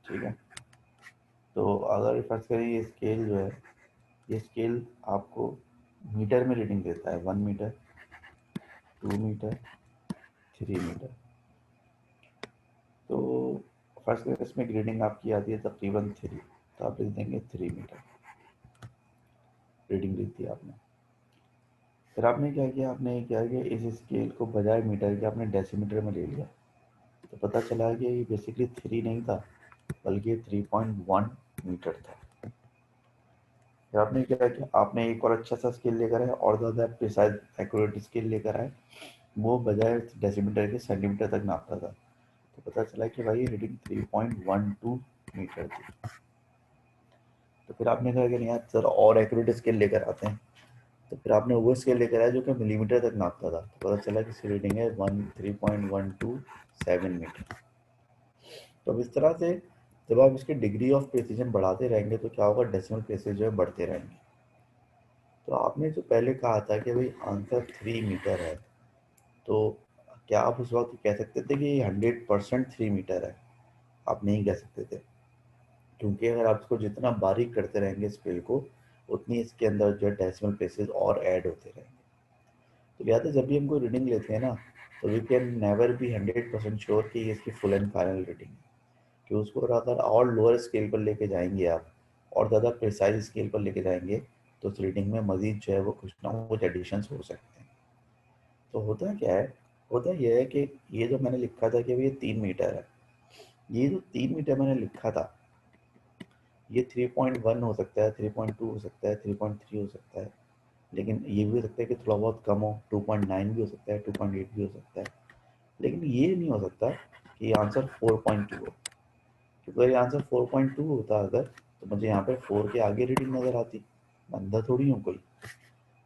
ठीक है, तो अगर फर्ज करें ये स्केल जो है, ये स्केल आपको मीटर में रीडिंग देता है, 1 मीटर, 2 मीटर, 3 मीटर। तो फर्स्ट करें इसमें रीडिंग आपकी आती है तकरीबन 3, तो आप लिख देंगे 3 मीटर रीडिंग लिख दी आपने। फिर आपने क्या किया, आपने क्या किया, इस स्केल को बजाय मीटर के आपने डेसीमीटर में ले लिया। तो पता चला कि ये बेसिकली 3 नहीं था, बल्कि 3.1 मीटर था। फिर आपने क्या किया, आपने एक और अच्छा सा स्केल लेकर आए और ज़्यादा प्रिसाइज एक्यूरेट स्केल लेकर आए, वो बजाय डेसीमीटर के सेंटीमीटर तक नापता था। तो पता चला कि भाई रीडिंग 3.12 मीटर थी। तो फिर आपने कहा कि नहीं यार सर और एक्यूरेट स्केल लेकर आते हैं, तो फिर आपने वो स्केल लेकर आया जो कि मिलीमीटर तक नापता था, तो पता चला कि इसकी रीडिंग है 3.127 मीटर। तो अब इस तरह से जब आप इसकी डिग्री ऑफ प्रिसीजन बढ़ाते रहेंगे तो क्या होगा, डेसिमल प्लेसेस जो है बढ़ते रहेंगे। तो आपने जो पहले कहा था कि भाई आंसर 3 मीटर है, तो क्या आप उस वक्त कह सकते थे कि 100% 3 मीटर है? आप नहीं कह सकते थे, क्योंकि अगर आप इसको जितना बारीक करते रहेंगे स्केल को, उतनी इसके अंदर जो है डेसिमल प्लेसेस और ऐड होते रहेंगे। तो लिहाजा जब भी हम कोई रीडिंग लेते हैं ना, तो we can never be 100% sure कि ये इसकी फुल एंड फाइनल रीडिंग है, कि उसको अगर और लोअर स्केल पर लेके जाएंगे आप, और ज़्यादा प्रिसाइज स्केल पर लेके जाएंगे, तो उस रीडिंग में मजीद जो है वो कुछ ना कुछ एडिशंस हो सकते हैं। तो होता क्या है, होता यह है कि ये जो मैंने लिखा था कि ये 3 मीटर है, ये जो 3 मीटर मैंने लिखा था, ये 3.1 हो सकता है, 3.2 हो सकता है, 3.3 हो सकता है, लेकिन ये भी हो सकता है कि थोड़ा बहुत कम हो, 2.9 भी हो सकता है, 2.8 भी हो सकता है, लेकिन ये नहीं हो सकता कि ये आंसर 4.2 हो। क्योंकि अगर ये आंसर 4.2 होता अगर, तो मुझे यहाँ पे 4 के आगे रीडिंग नज़र आती, मैं अंधा थोड़ी हूँ कोई।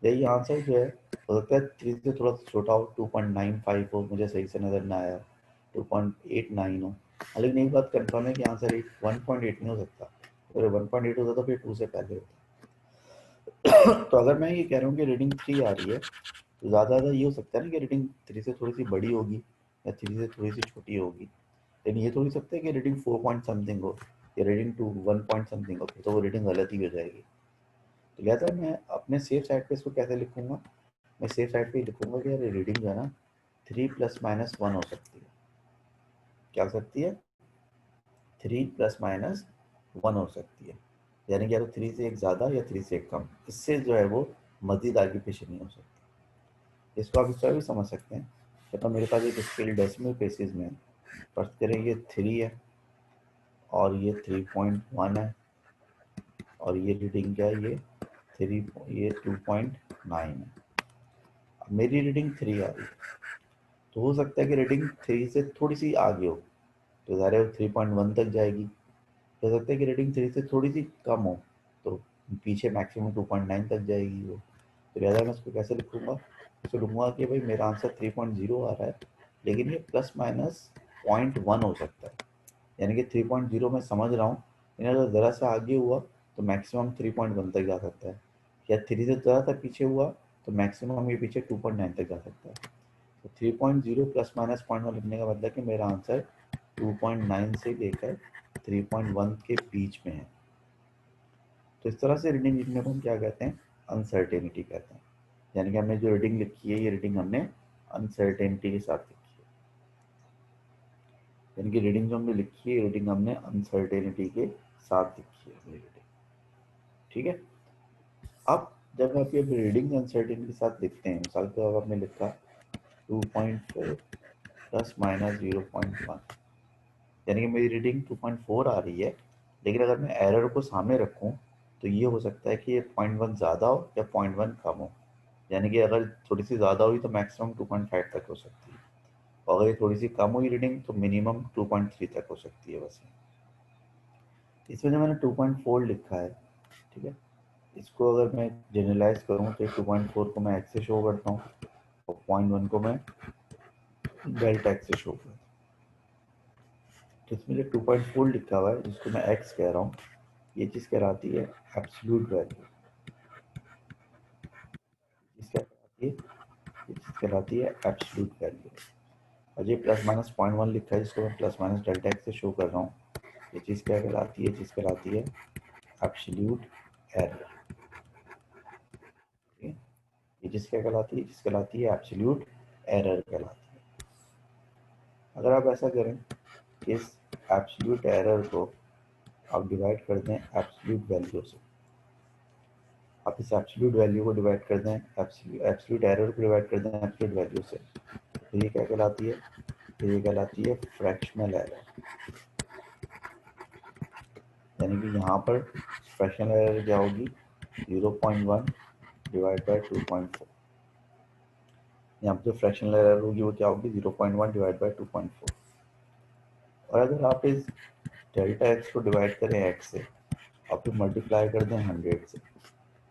यही आंसर जो है हो सकता है 3 से थोड़ा सा छोटा हो, 2.95 हो, मुझे सही से नज़र ना आया, 2.89 हो। लेकिन एक बात कंफर्म है कि आंसर 1.8 नहीं हो सकता। अगर 1.8 होता तो फिर 2 से पहले होता। तो अगर मैं ये कह रहा हूँ कि रीडिंग 3 आ रही है, तो ज़्यादा ज़्यादा ये हो सकता है ना कि रीडिंग 3 से थोड़ी सी बड़ी होगी, या 3 से थोड़ी सी छोटी होगी। लेकिन ये थोड़ी सकता है कि रीडिंग 4 पॉइंट समथिंग हो, या रीडिंग 1 पॉइंट समथिंग हो, तो वो रीडिंग गलत ही हो जाएगी। तो लिहाजा मैं अपने सेफ साइड पे इसको कैसे लिखूंगा, मैं सेफ साइड पे लिखूंगा कि यार रीडिंग जो है ना 3 ± 1 हो सकती है। क्या हो सकती है? 3 ± 1 हो सकती है, यानी कि या तो 3 से एक ज़्यादा या 3 से एक कम, इससे जो है वो मजीद आगे पीछे नहीं हो सकती। इसको आप इस तरह भी समझ सकते हैं कि तो मेरे पास एक स्केल डेसिमल प्लेसेस में है, फर्ज करें ये 3 है, और ये 3.1 है, और ये रीडिंग क्या है, ये 2.9 है। अब मेरी रीडिंग 3 आ रही है, तो हो सकता है कि रीडिंग 3 से थोड़ी सी आगे हो, तो ज़ाहिर है 3.1 तक जाएगी। हो सकता है कि रेटिंग 3 से थोड़ी सी कम हो, तो पीछे मैक्सिमम 2.9 तक जाएगी वो। तो लिहाजा मैं इसको कैसे लिखूंगा, इसको लिखूंगा कि भाई मेरा आंसर 3.0 आ रहा है, लेकिन ये ±0.1 हो सकता है। यानी कि 3.0 मैं समझ रहा हूँ, लेकिन अगर ज़रा सा आगे हुआ तो मैक्सिमम 3.1 तक जा सकता है, या 3 से ज़रा सा पीछे हुआ तो मैक्सिमम ये पीछे 2.9 तक जा सकता है। तो 3.0 ±0.1 लिखने का मतलब कि मेरा आंसर 2.9 से लेकर 3.1 के बीच में है। तो इस तरह से रीडिंग लिखने को हम क्या कहते हैं, अनसर्टेनिटी कहते हैं। यानी कि हमने जो रीडिंग लिखी है, ये रीडिंग हमने अनसर्टेनिटी के साथ लिखी है। यानी कि रीडिंग जो हमने लिखी है, रीडिंग हमने अनसर्टेनिटी के साथ लिखी है रीडिंग। ठीक है। अब जब आप ये रीडिंग अनसर्टेनिटी के साथ लिखते हैं, मिसाल के तौर पर आपने लिखा 2.4 ±0.1, यानी कि मेरी रीडिंग 2.4 आ रही है, लेकिन अगर मैं एरर को सामने रखूं, तो ये हो सकता है कि ये 0.1 ज़्यादा हो या 0.1 कम हो। यानी कि अगर थोड़ी सी ज़्यादा हुई तो मैक्सिमम 2.5 तक हो सकती है, और अगर ये थोड़ी सी कम हुई रीडिंग तो मिनिमम 2.3 तक हो सकती है बस। इसमें जो मैंने 2.4 लिखा है, ठीक है, इसको अगर मैं जनरलाइज करूँ तो 2.4 को मैं एक्स से शो करता हूँ, और 0.1 को मैं डेल्टा एक्स से शो करता हूँ। तो इसमें जो 2.4 लिखा हुआ है, जिसको मैं एक्स कह रहा हूँ, ये चीज़ कहलाती है एब्सोल्यूट वैल्यू। इसका कहलाती है, ये चीज़ कहलाती है एब्सोल्यूट वैल्यू। और ये ±0.1 लिखा है, जिसको मैं प्लस माइनस डेल्टा एक्स से शो कर रहा हूँ, ये चीज़ क्या कहलाती है, ये चीज़ कहलाती है एब्सोल्यूट एरर। ये चीज़ क्या कहलाती है, चीज़ कहलाती है एब्सोल्यूट एरर कहलाती है। अगर आप ऐसा करें कि इस एब्सोल्यूट एरर को आप डिवाइड कर दें एब्सोल्यूट वैल्यू से, आप इस एब्सोल्यूट वैल्यू को डिवाइड कर दें, एब्सोल्यूट एरर को डिवाइड कर दें एब्सोल्यूट वैल्यू से, तो ये क्या कहलाती है, तो ये कहलाती है फ्रैक्शनल एरर। यानी कि यहाँ पर फ्रैक्शनल एरर क्या होगी, 0.1 डिवाइड बाई 2.4। यहाँ पर जो फ्रैक्शनल एरर होगी वो क्या होगी, 0.1 डिवाइड बाई 2.4। और अगर आप इस डेल्टा एक्स को डिवाइड करें एक्स से, और फिर मल्टीप्लाई कर दें 100 से,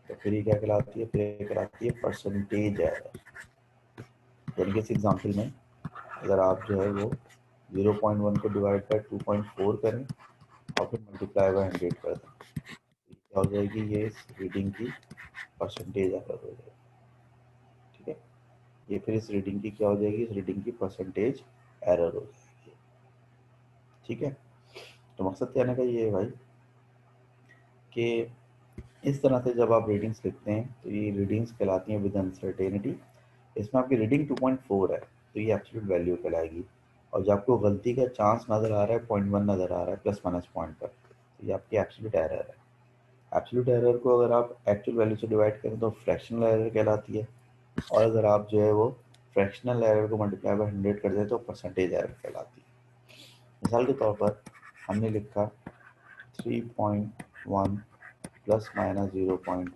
तो फिर ये क्या कहलाती है, फिर ये कहलाती है परसेंटेज एरर। यानी कि इस एग्जाम्पल में अगर आप जो है वो 0.1 को डिवाइड बाय 2.4 करें और फिर मल्टीप्लाई बाय 100 कर दें, तो क्या हो जाएगी, ये इस रीडिंग की परसेंटेज एरर हो जाएगी। ठीक है, ये फिर इस रीडिंग की क्या हो जाएगी, इस रीडिंग की परसेंटेज एरर हो जाएगी। ठीक है, तो मकसद कहने का ये है भाई कि इस तरह से जब आप रीडिंग्स लिखते हैं तो ये रीडिंग्स कहलाती हैं विद अनसर्टेनिटी। इसमें आपकी रीडिंग 2.4 है तो ये एब्सोल्यूट वैल्यू कहलाएगी, और जब आपको गलती का चांस नज़र आ रहा है 0.1 नज़र आ रहा है प्लस माइनस पॉइंट पर, तो ये आपकी एब्सोल्यूट एरर है। एब्सोल्यूट एरर को अगर आप एक्चुअल वैल्यू से डिवाइड करें तो फ्रैक्शनल एरर कहलाती है, और अगर आप जो है वो फ्रैक्शनल एरर को मल्टीप्लाई बाय 100 कर दें तो परसेंटेज एरर कहलाती है। मिसाल के तौर पर हमने लिखा 3.1 प्लस माइनस 0.1,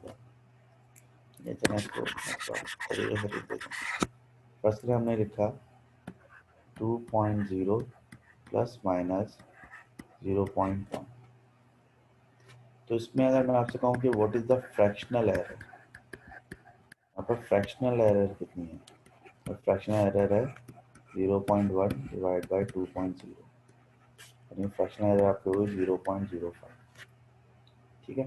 फर्स्ट हमने लिखा 2.0 प्लस माइनस 0.1। तो इसमें अगर मैं आपसे कहूँ कि what is the fractional error, यहाँ पर फ्रैक्शनल एरर कितनी है, और फ्रैक्शनल एरर है 0.1 डिवाइड बाई 2.0, यानी फ्रैक्शनल एरर आपकी होगी 0.05। ठीक है,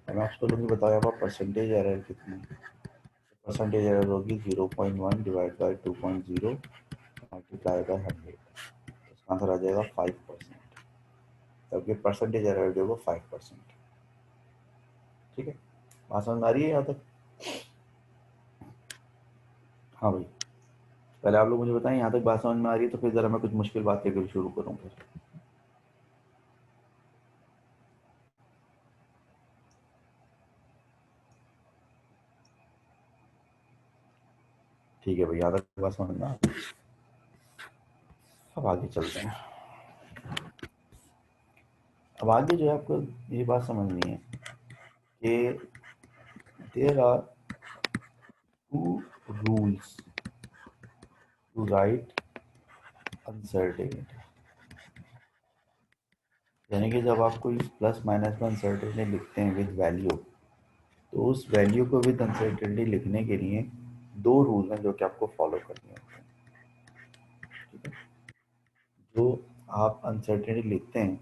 अब मैं आपको लोग बताया यहाँ पर परसेंटेज एरर कितनी है, परसेंटेज एरर होगी 0.1 डिवाइड बाई 2.0 मल्टीप्लाई बाई 100, तो इसका आंसर आ जाएगा 5%, जबकि परसेंटेज एरर जो है वो 5%। ठीक है, बात समझ में आ रही है यहाँ तक? हाँ भाई, पहले आप लोग मुझे बताएं यहाँ तक बात समझ में आ रही है, तो फिर ज़रा मैं कुछ मुश्किल बात लेकर शुरू करूँ फिर। ठीक है भाई, यहाँ तक बात समझ में आ रही है। अब आगे चलते हैं। अब आगे जो है आपको ये बात समझनी है कि there are two rules to write uncertainty, यानी कि जब आप कोई प्लस माइनस में अनसर्टेनिटी लिखते हैं विद वैल्यू, तो उस वैल्यू को विद अनसर्टेनिटी लिखने के लिए दो रूल हैं जो कि आपको फॉलो करने होते हैं। ठीक है, जो आप अनसर्टेनिटी लिखते हैं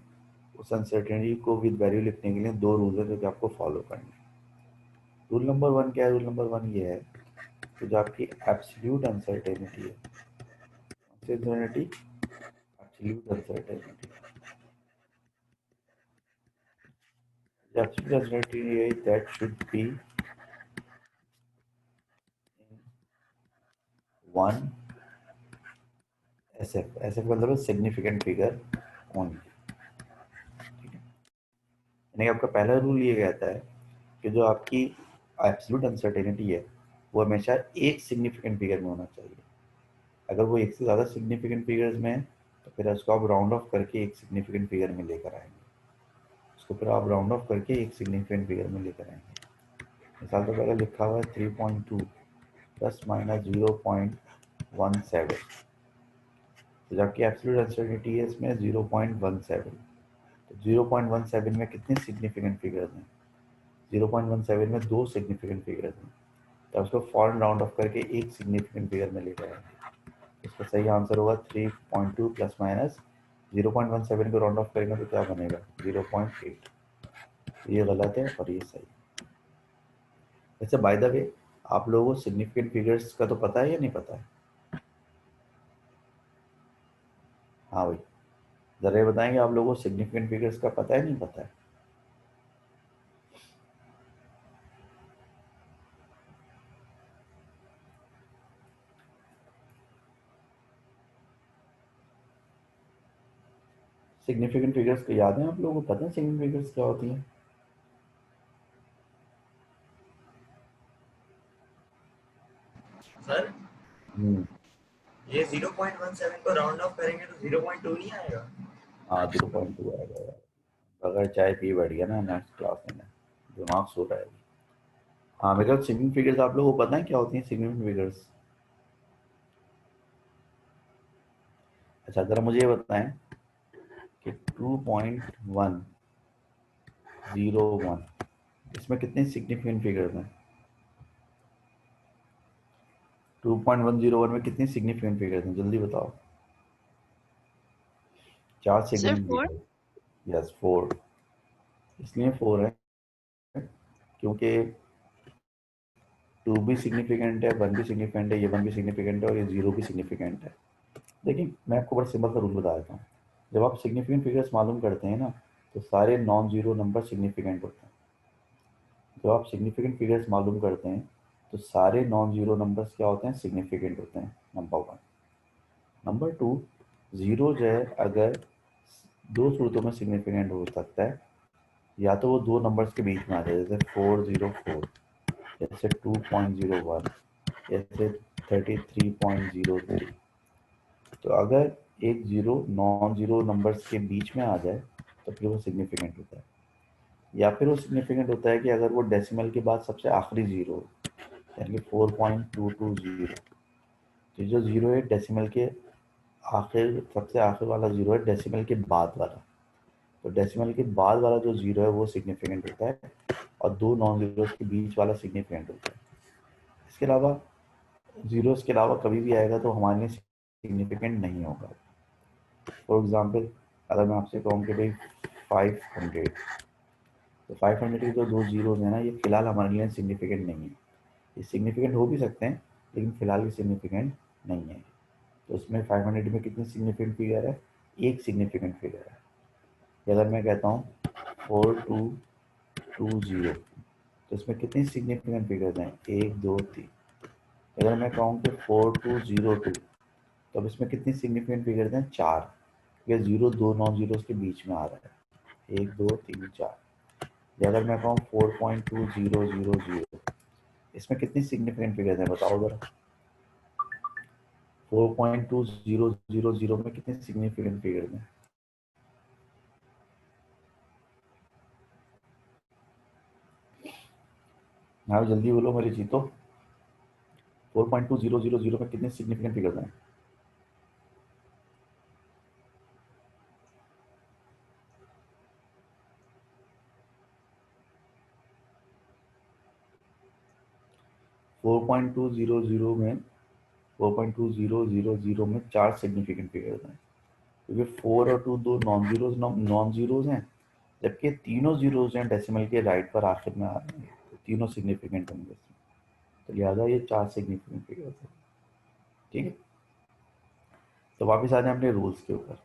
उस अनसर्टेनिटी को विद वैल्यू लिखने के लिए दो रूल है जो कि आपको फॉलो करने हैं। रूल नंबर वन क्या है, रूल नंबर वन ये है कि जो आपकी एब्सोल्यूट अनसर्टेनिटी है, uncertainty, absolute uncertainty, absolute uncertainty is that should be in one SF, SF का मतलब सिग्निफिकेंट फिगर ओनली। ठीक है, यानी आपका पहला रूल ये कहता है कि जो आपकी एब्सोल्यूट अनसर्टेनिटी है वो हमेशा एक सिग्निफिकेंट फिगर में होना चाहिए। अगर वो एक से ज़्यादा सिग्निफिकेंट फिगर्स में है तो फिर उसको आप राउंड ऑफ करके एक सिग्निफिकेंट फिगर में लेकर आएंगे, उसको फिर आप राउंड ऑफ करके एक सिग्निफिकेंट फिगर में लेकर आएंगे। मिसाल के पहले लिखा हुआ है 3.2 प्लस माइनस 0.17, तो जबकि एब्सोल्यूट अनसर्टेनिटी है इसमें 0.17, तो 0.17 में कितने सिग्निफिकेंट फिगर्स हैं, 0.17 में दो सिग्निफिकेंट फिगर्स हैं, तो उसको फॉरन राउंड ऑफ करके एक सिग्निफिकेंट फिगर में लेकर आएंगे। इसका सही आंसर होगा 3.2 प्लस माइनस 0.17 को राउंड ऑफ करेंगे तो क्या बनेगा 0.8। ये गलत है और ये सही। वैसे बाय द वे आप लोगों को सिग्निफिकेंट फिगर्स का तो पता है या नहीं पता है? हाँ भाई, ज़रा ये बताएंगे आप लोगों को सिग्निफिकेंट फिगर्स का पता है नहीं पता है? सिग्निफिकेंट फिगर्स को याद है आप लोगों को, पता है सिग्निफिकेंट फिगर्स क्या होती हैं? सर हम्म, ये 0.17 को राउंड ऑफ करेंगे तो 0.2 नहीं आएगा? हाँ 0.2 आएगा यार, अगर चाय पी बैठ गया ना नेक्स्ट क्लास में, दिमाग सो रहा है। हाँ मेरे ख्याल सिग्निफिकेंट फिगर्स आप लोगों को पता है क्या होती हैं सिग्निफिकेंट फिगर्स? अच्छा ज़रा मुझे ये बताएं कि 2.1 0 1, इसमें कितने सिग्निफिकेंट फिगर्स हैं? 2.101 में कितने सिग्निफिकेंट फिगर्स हैं, जल्दी बताओ। 4 सिर्फ सिग्निफिकेंट 4? Figure, yes 4। इसलिए 4 है क्योंकि 2 भी सिग्निफिकेंट है, 1 भी सिग्निफिकेंट है, ये 1 भी सिग्निफिकेंट है और ये 0 भी सिग्निफिकेंट है। देखिए मैं आपको बड़ा सिंपल सा रूल बता देता हूँ। जब आप सिग्निफिकेंट फिगर्स मालूम करते हैं ना, तो सारे नॉन जीरो नंबर सिग्निफिकेंट होते हैं। जब आप सिग्निफिकेंट फिगर्स मालूम करते हैं तो सारे नॉन जीरो नंबर्स क्या होते हैं? सिग्निफिकेंट होते हैं, नंबर 1। नंबर 2, ज़ीरो जो है अगर दो सूरतों में सिग्निफिकेंट हो सकता है, या तो वो दो नंबर्स के बीच में आ जाए, जैसे 404, जैसे 2.01, जैसे 33.03। तो अगर एक जीरो नॉन जीरो नंबर्स के बीच में आ जाए तो फिर वो सिग्निफिकेंट होता है। या फिर वो सिग्निफिकेंट होता है कि अगर वो डेसिमल के बाद सबसे आखिरी जीरो हो, यानी 4.220। तो जो जीरो है डेसिमल के आखिर, सबसे आखिर वाला जीरो है डेसिमल के बाद वाला। तो डेसिमल के बाद वाला जो जीरो है वो सिग्निफिकेंट होता है, और दो नॉन जीरोस के बीच वाला सिग्निफिकेंट होता है। इसके अलावा जीरोस के अलावा कभी भी आएगा तो हमारे लिए सिग्निफिकेंट नहीं होगा। फॉर एग्जाम्पल, अगर मैं आपसे कहूँ कि भाई 500, तो 500 के जो दो जीरोज हैं ना, ये फिलहाल हमारे लिए सिग्निफिकेंट नहीं है। ये सिग्निफिकेंट हो भी सकते हैं लेकिन फिलहाल ये सिग्निफिकेंट नहीं है। तो उसमें 500 में कितनी सिग्निफिकेंट फिगर है? एक सिग्निफिकेंट फिगर है। अगर मैं कहता हूँ 4220, तो इसमें कितनी सिग्निफिकेंट फिगर्स हैं? 1 2 3। अगर मैं कहूँ कि 4202, तो अब इसमें कितनी सिग्निफिकेंट फिगर्स हैं? 4। ये जीरो दो नॉन जीरोस के बीच में आ रहा है, 1 2 3 4। या अगर मैं कहूँ 4.2000, इसमें कितनी सिग्निफिकेंट फिगर्स हैं बताओ जरा। 4.2000 में कितने सिग्निफिकेंट फिगर्स हैं? हाँ जल्दी बोलो मेरी जीतो। 4.2000 में कितने सिग्निफिकेंट फिगर्स हैं? 4.2000 में 4.2000 में चार सिग्निफिकेंट फिगर्स हैं, क्योंकि 4 और 2 दो नॉन जीरोज हैं, जबकि तीनों जीरोज हैं डेसिमल के राइट पर आखिर में आ रहे हैं, तो तीनों सिग्निफिकेंट होंगे इसमें। तो लिहाजा ये चार सिग्निफिकेंट फिगर्स हैं। ठीक है, तो वापस आ जाए अपने रूल्स के ऊपर।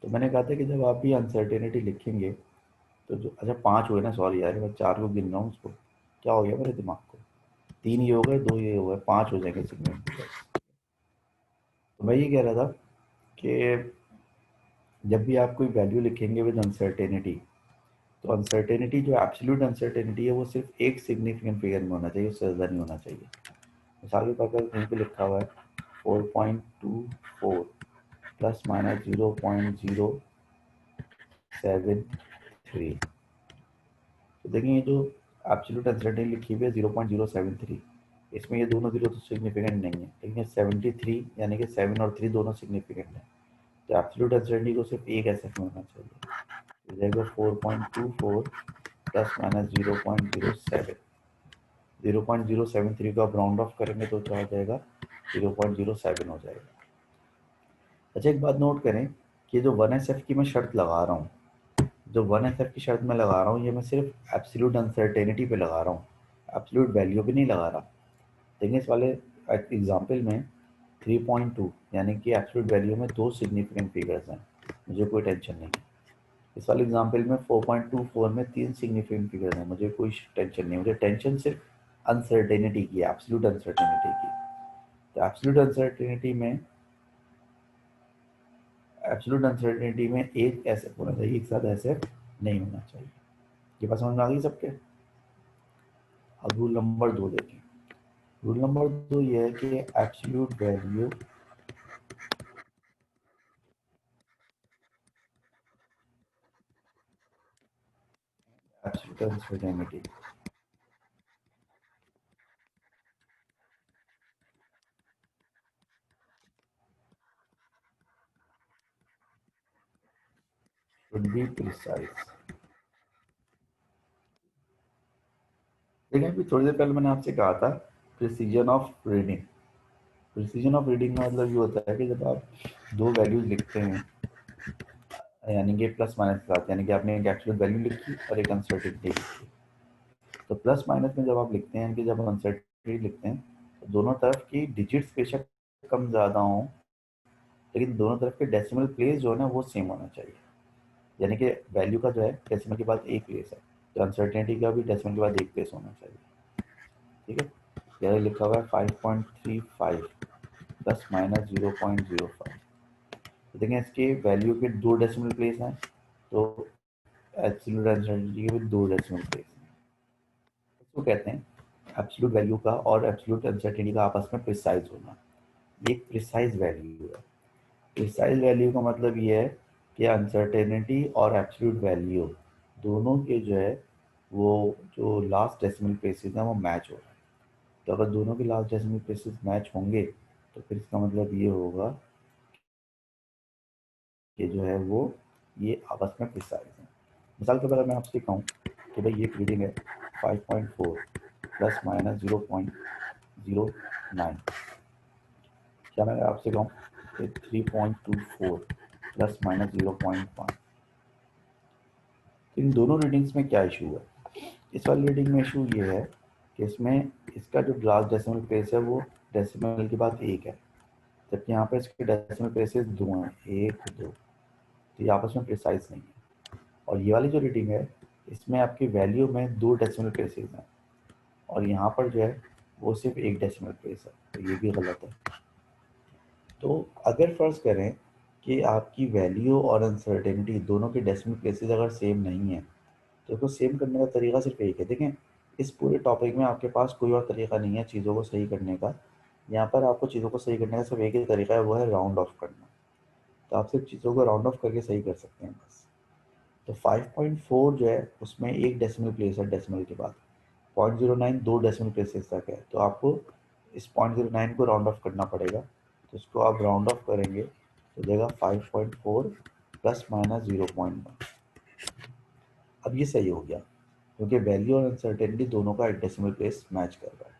तो मैंने कहा था कि जब आप भी अनसर्टेनिटी लिखेंगे, तो जो अच्छा 5 हुए ना, सॉरी यार मैं 4 को गिन रहा हूँ, उसको क्या हो गया मेरे दिमाग को, 3 ये हो गए, 2 ये हो गए, 5 हो जाएंगे सिग्निफिकेंट फिगर्स। तो मैं ये कह रहा था कि जब भी आप कोई वैल्यू लिखेंगे विद अनसर्टेनिटी, तो अनसर्टेनिटी जो एब्सोल्यूट अनसर्टेनिटी है वो सिर्फ एक सिग्निफिकेंट फिगर में होना चाहिए, उससे ज़्यादा नहीं होना चाहिए। मिसाल के तौर पर कहीं पे लिखा हुआ है 4.24 प्लस माइनस 0.073, तो देखिए ये जो एब्सोल्यूट अनसर्टेनिटी लिखी हुई है 0.073, इसमें ये दोनों जीरो तो सिग्निफिकेंट नहीं है, लेकिन ये 73 यानी कि 7 और 3 दोनों सिग्निफिकेंट है। तो एब्सोल्यूट अनसर्टेनिटी को सिर्फ एक ऐसे में होना चाहिए, जाएगा 4.24 प्लस माइनस 0.07। 0.073 को आप राउंड ऑफ करेंगे तो क्या हो जाएगा? 0.07 हो जाएगा। अच्छा एक बात नोट करें कि जो 1SF की मैं शर्त लगा रहा हूँ, जो 1SF की शर्त मैं लगा रहा हूँ, ये मैं सिर्फ एब्सोल्यूट अनसर्टेनिटी पे लगा रहा हूँ, एब्सोल्यूट वैल्यू पे नहीं लगा रहा। देखिए इस वाले एग्जाम्पल में 3.2 यानी कि एब्सोल्यूट वैल्यू में दो सिग्निफिकेंट फिगर्स हैं, मुझे कोई टेंशन नहीं है। इस वाले एग्जाम्पल में 4.24 में तीन सिग्निफिकेंट फिगर्स हैं, मुझे कोई टेंशन नहीं, मुझे टेंशन सिर्फ अनसर्टेनिटी की, एब्सोल्यूट अनसर्टेनिटी की। तो एब्सोल्यूट अनसर्टेनिटी में एक एसएफ होना चाहिए, एक साथ एसएफ नहीं होना चाहिए। ये बात समझ में आ गई सबके? अब रूल नंबर 2 देखें। रूल नंबर 2 ये है कि absolute value absolute uncertainty should be precise. अभी थोड़ी देर पहले मैंने आपसे कहा था precision of reading. Precision of reading का मतलब ये होता है कि जब आप दो वैल्यूज लिखते हैं, यानी कि प्लस माइनस के साथ, यानी कि आपने एक एब्सोल्यूट वैल्यू लिखी और एक अनसर्टेनिटी लिखी, तो प्लस माइनस में जब आप लिखते हैं कि जब हम अनसर्टेनिटी लिखते हैं तो दोनों तरफ की डिजिट्स बेशक कम ज़्यादा हों, लेकिन दोनों तरफ के डेसिमल प्लेस जो है ना वो सेम होना चाहिए। यानी कि वैल्यू का जो है डेसिमल के बाद एक प्लेस है, तो अनसर्टेनिटी का भी डेसिमल के बाद एक प्लेस होना चाहिए। ठीक है, यहाँ लिखा हुआ है 5.35 प्लस माइनस 0.05। तो देखें इसके वैल्यू के दो डेसिमल प्लेस हैं, तो एब्सोल्यूट अनसर्टेनिटी के भी दो डेसिमल प्लेस हैं। इसको कहते हैं एब्सोल्यूट वैल्यू का और एब्सोल्यूट अनसर्टेनिटी का आपस में प्रिसाइज होना। ये एक प्रिसाइज वैल्यू है। प्रिसाइज वैल्यू का मतलब ये है कि अनसर्टेनिटी और एब्सोल्यूट वैल्यू दोनों के जो है वो जो लास्ट डेसिमल प्लेसेस हैं वो मैच हो रहा है। तो अगर दोनों के लास्ट डेसिमल प्लेसेस मैच होंगे तो फिर इसका मतलब ये होगा कि जो है वो ये आपस में प्रिसाइज है। मिसाल के तौर मैं आपसे कहूँ कि भाई ये रीडिंग है 5.4 प्लस माइनस 0.09, क्या मैं आपसे कहूँ कि 3.24 प्लस माइनस 0.1, इन दोनों रीडिंग्स में क्या इशू है? इस वाली रीडिंग में इशू ये है कि इसमें इसका जो लास्ट डेसिमल प्लेस है वो डेसिमल के बाद एक है, जबकि यहाँ पे इसके डेसिमल प्लेसेस दो हैं, 1 2, तो ये आपस में प्रिसाइज नहीं है। और ये वाली जो रीडिंग है इसमें आपकी वैल्यू में दो डेसिमल प्लेसेस हैं और यहाँ पर जो है वो सिर्फ एक डेसिमल प्लेस है, तो ये भी गलत है। तो अगर फर्ज करें कि आपकी वैल्यू और अनसर्टेनिटी दोनों के डेसिमल प्लेसेस अगर सेम नहीं है तो इसको सेम करने का तरीका सिर्फ एक है। देखें इस पूरे टॉपिक में आपके पास कोई और तरीका नहीं है चीज़ों को सही करने का। यहाँ पर आपको चीज़ों को सही करने का सिर्फ एक ही तरीका है, वो है राउंड ऑफ करना। तो आप सिर्फ चीज़ों को राउंड ऑफ करके सही कर सकते हैं बस। तो 5.4 जो है उसमें एक डेसिमल प्लेस है डेसिमल के बाद, 0.09 दो डेसिमल प्लेसेस तक है, तो आपको इस 0.09 को राउंड ऑफ करना पड़ेगा। तो इसको आप राउंड ऑफ करेंगे तो देगा 5.4 प्लस माइनस 0.1। अब ये सही हो गया क्योंकि वैल्यू और अनसर्टेनिटी दोनों का एक डेसिमल प्लेस मैच कर रहा है।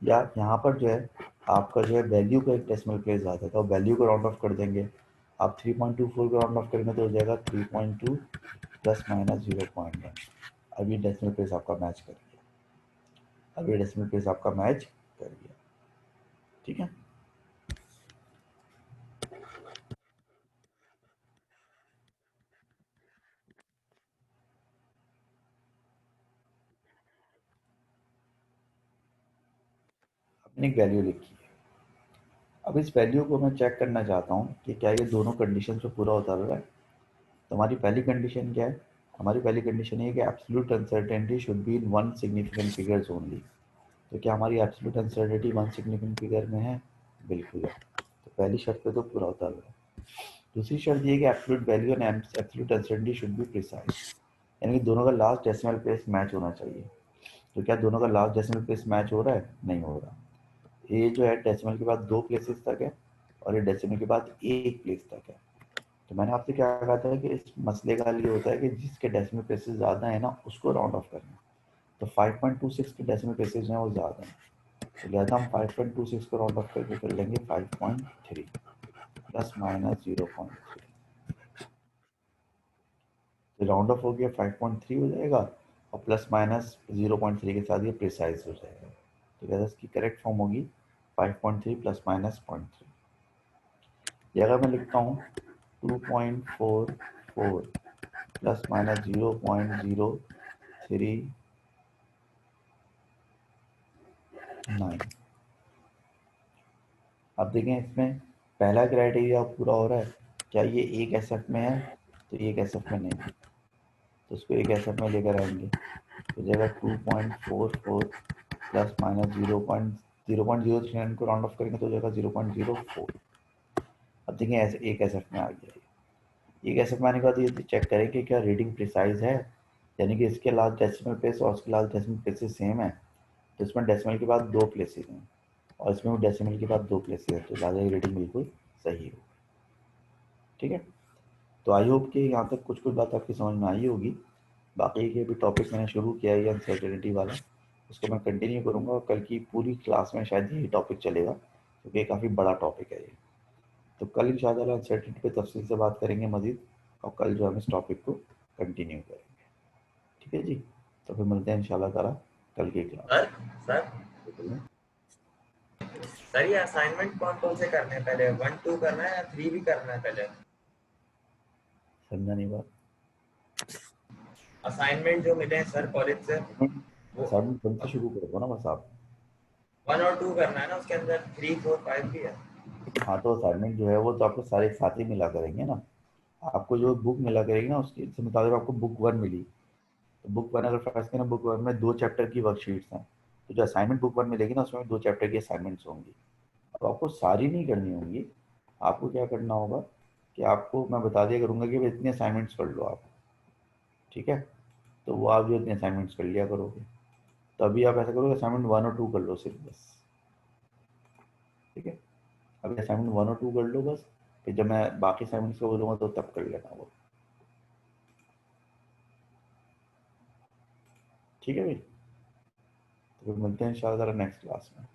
या यहाँ पर जो है आपका जो है वैल्यू का एक डेसिमल प्लेस आता है, तो वैल्यू को राउंड ऑफ कर देंगे। आप 3.24 को राउंड ऑफ करेंगे तो हो जाएगा 3.2 प्लस माइनस 0.1। अब ये डेसिमल प्लेस आपका मैच कर गया, अब ये डेसिमल प्लेस आपका मैच कर गया। ठीक है, आपने एक वैल्यू लिखी है। अब इस वैल्यू को मैं चेक करना चाहता हूँ कि क्या ये दोनों कंडीशन से पूरा होता रहा है। तो हमारी पहली कंडीशन क्या है? हमारी पहली कंडीशन ये है कि absolute uncertainty should be in one significant figures only. तो क्या हमारी absolute uncertainty one significant figure में है? बिल्कुल है। तो पहली शर्त पे तो पूरा होता है। दूसरी शर्त ये है कि absolute value and absolute uncertainty should be precise, यानी कि दोनों का लास्ट डेसिमल प्लेस मैच होना चाहिए। तो क्या दोनों का लास्ट डेसिमल प्लेस मैच हो रहा है? नहीं हो रहा। ये जो है डेसिमल के बाद दो प्लेसेस तक है और ये डेसिमल के बाद एक प्लेस तक है। तो मैंने आपसे क्या कहा था कि इस मसले का हल ये होता है कि जिसके डेसिमल प्लेसेस ज़्यादा है ना उसको राउंड ऑफ करना। तो 5.26 के डेसिमल प्लेसेस हैं वो ज़्यादा हैं, तो लिहाजा हम 5.26 को राउंड ऑफ करके कर लेंगे 5.3 प्लस माइनस 0.3। तो राउंड ऑफ हो गया 5.3 हो जाएगा और प्लस माइनस 0.3 के साथ ये प्रिसाइज हो जाएगा। तो लिहाजा इसकी करेक्ट फॉर्म होगी 5.3 प्लस माइनस 0.3। ये अगर मैं लिखता हूँ 2.44 प्लस माइनस 0.039। अब देखें इसमें पहला क्राइटेरिया पूरा हो रहा है, क्या ये एक एसएफ में है? तो एक एसएफ में नहीं है, तो उसको एक एसएफ में लेकर आएंगे तो जगह 2.44 प्लस माइनस 0.039 को राउंड ऑफ करेंगे तो जगह 0.04। अब देखें ऐसे एक एसएफ में आ गया। एक एसएफ में आने के बाद ये चेक करें कि क्या रीडिंग प्रिसाइज है, यानी कि इसके लास्ट डेसिमल प्लेस और उसके लास्ट डेसिमल प्लेसेस सेम है। तो इसमें डेसिमल के बाद दो प्लेसेस हैं और इसमें भी डेसिमल के बाद दो प्लेसेस है, तो लिहाजा ये रीडिंग बिल्कुल सही हो। ठीक है, तो आई होप कि यहाँ तक कुछ कुछ बात आपकी समझ में आई होगी। बाकी के भी टॉपिक मैंने शुरू किया है अनसर्टेनिटी वाला, उसको मैं कंटिन्यू करूँगा और कल की पूरी क्लास में शायद यही टॉपिक चलेगा, क्योंकि काफ़ी बड़ा टॉपिक है ये। तो कल इंशाल्लाह अनसर्टेनिटी पे तफसील से बात करेंगे मज़ीद, और कल जो हम इस टॉपिक को कंटिन्यू करेंगे। ठीक है जी, तो फिर मिलते हैं इंशाल्लाह ताला कल की क्लास सर में। सर ये असाइनमेंट कौन कौन से करने हैं पहले, 1 2 करना है या 3 भी करना है पहले? समझा नहीं बात। असाइनमेंट जो मिले हैं सर कॉलेज से वो असाइनमेंट कल से शुरू करोगे ना बस आप। 1 और 2 करना है ना, उसके अंदर 3 4 5 भी है। हाँ, तो असाइनमेंट जो है वो तो आपको सारे एक साथ ही मिला करेंगे ना। आपको जो बुक मिला करेगी ना उसके मुताबिक आपको बुक 1 मिली, तो बुक 1 अगर फर्ज करें, बुक 1 में 2 चैप्टर की वर्कशीट्स हैं, तो जो असाइनमेंट बुक 1 मिलेगी ना उसमें 2 चैप्टर की असाइनमेंट्स होंगी। अब आपको सारी नहीं करनी होंगी, आपको क्या करना होगा कि आपको मैं बता दिया करूँगा कि भाई इतने असाइनमेंट्स कर लो आप, ठीक है। तो वो आप जो इतने असाइनमेंट्स कर लिया करोगे, तो अभी आप ऐसा करोगे असाइनमेंट 1 और 2 कर लो सिर्फ बस, ठीक है। अभी असाइनमेंट 1 और 2 कर लो बस, फिर जब मैं बाकी असाइनमेंट्स को बोलूँगा तो तब कर लेना वो, ठीक है भाई। तो फिर मिलते हैं इंशाल्लाह नेक्स्ट क्लास में।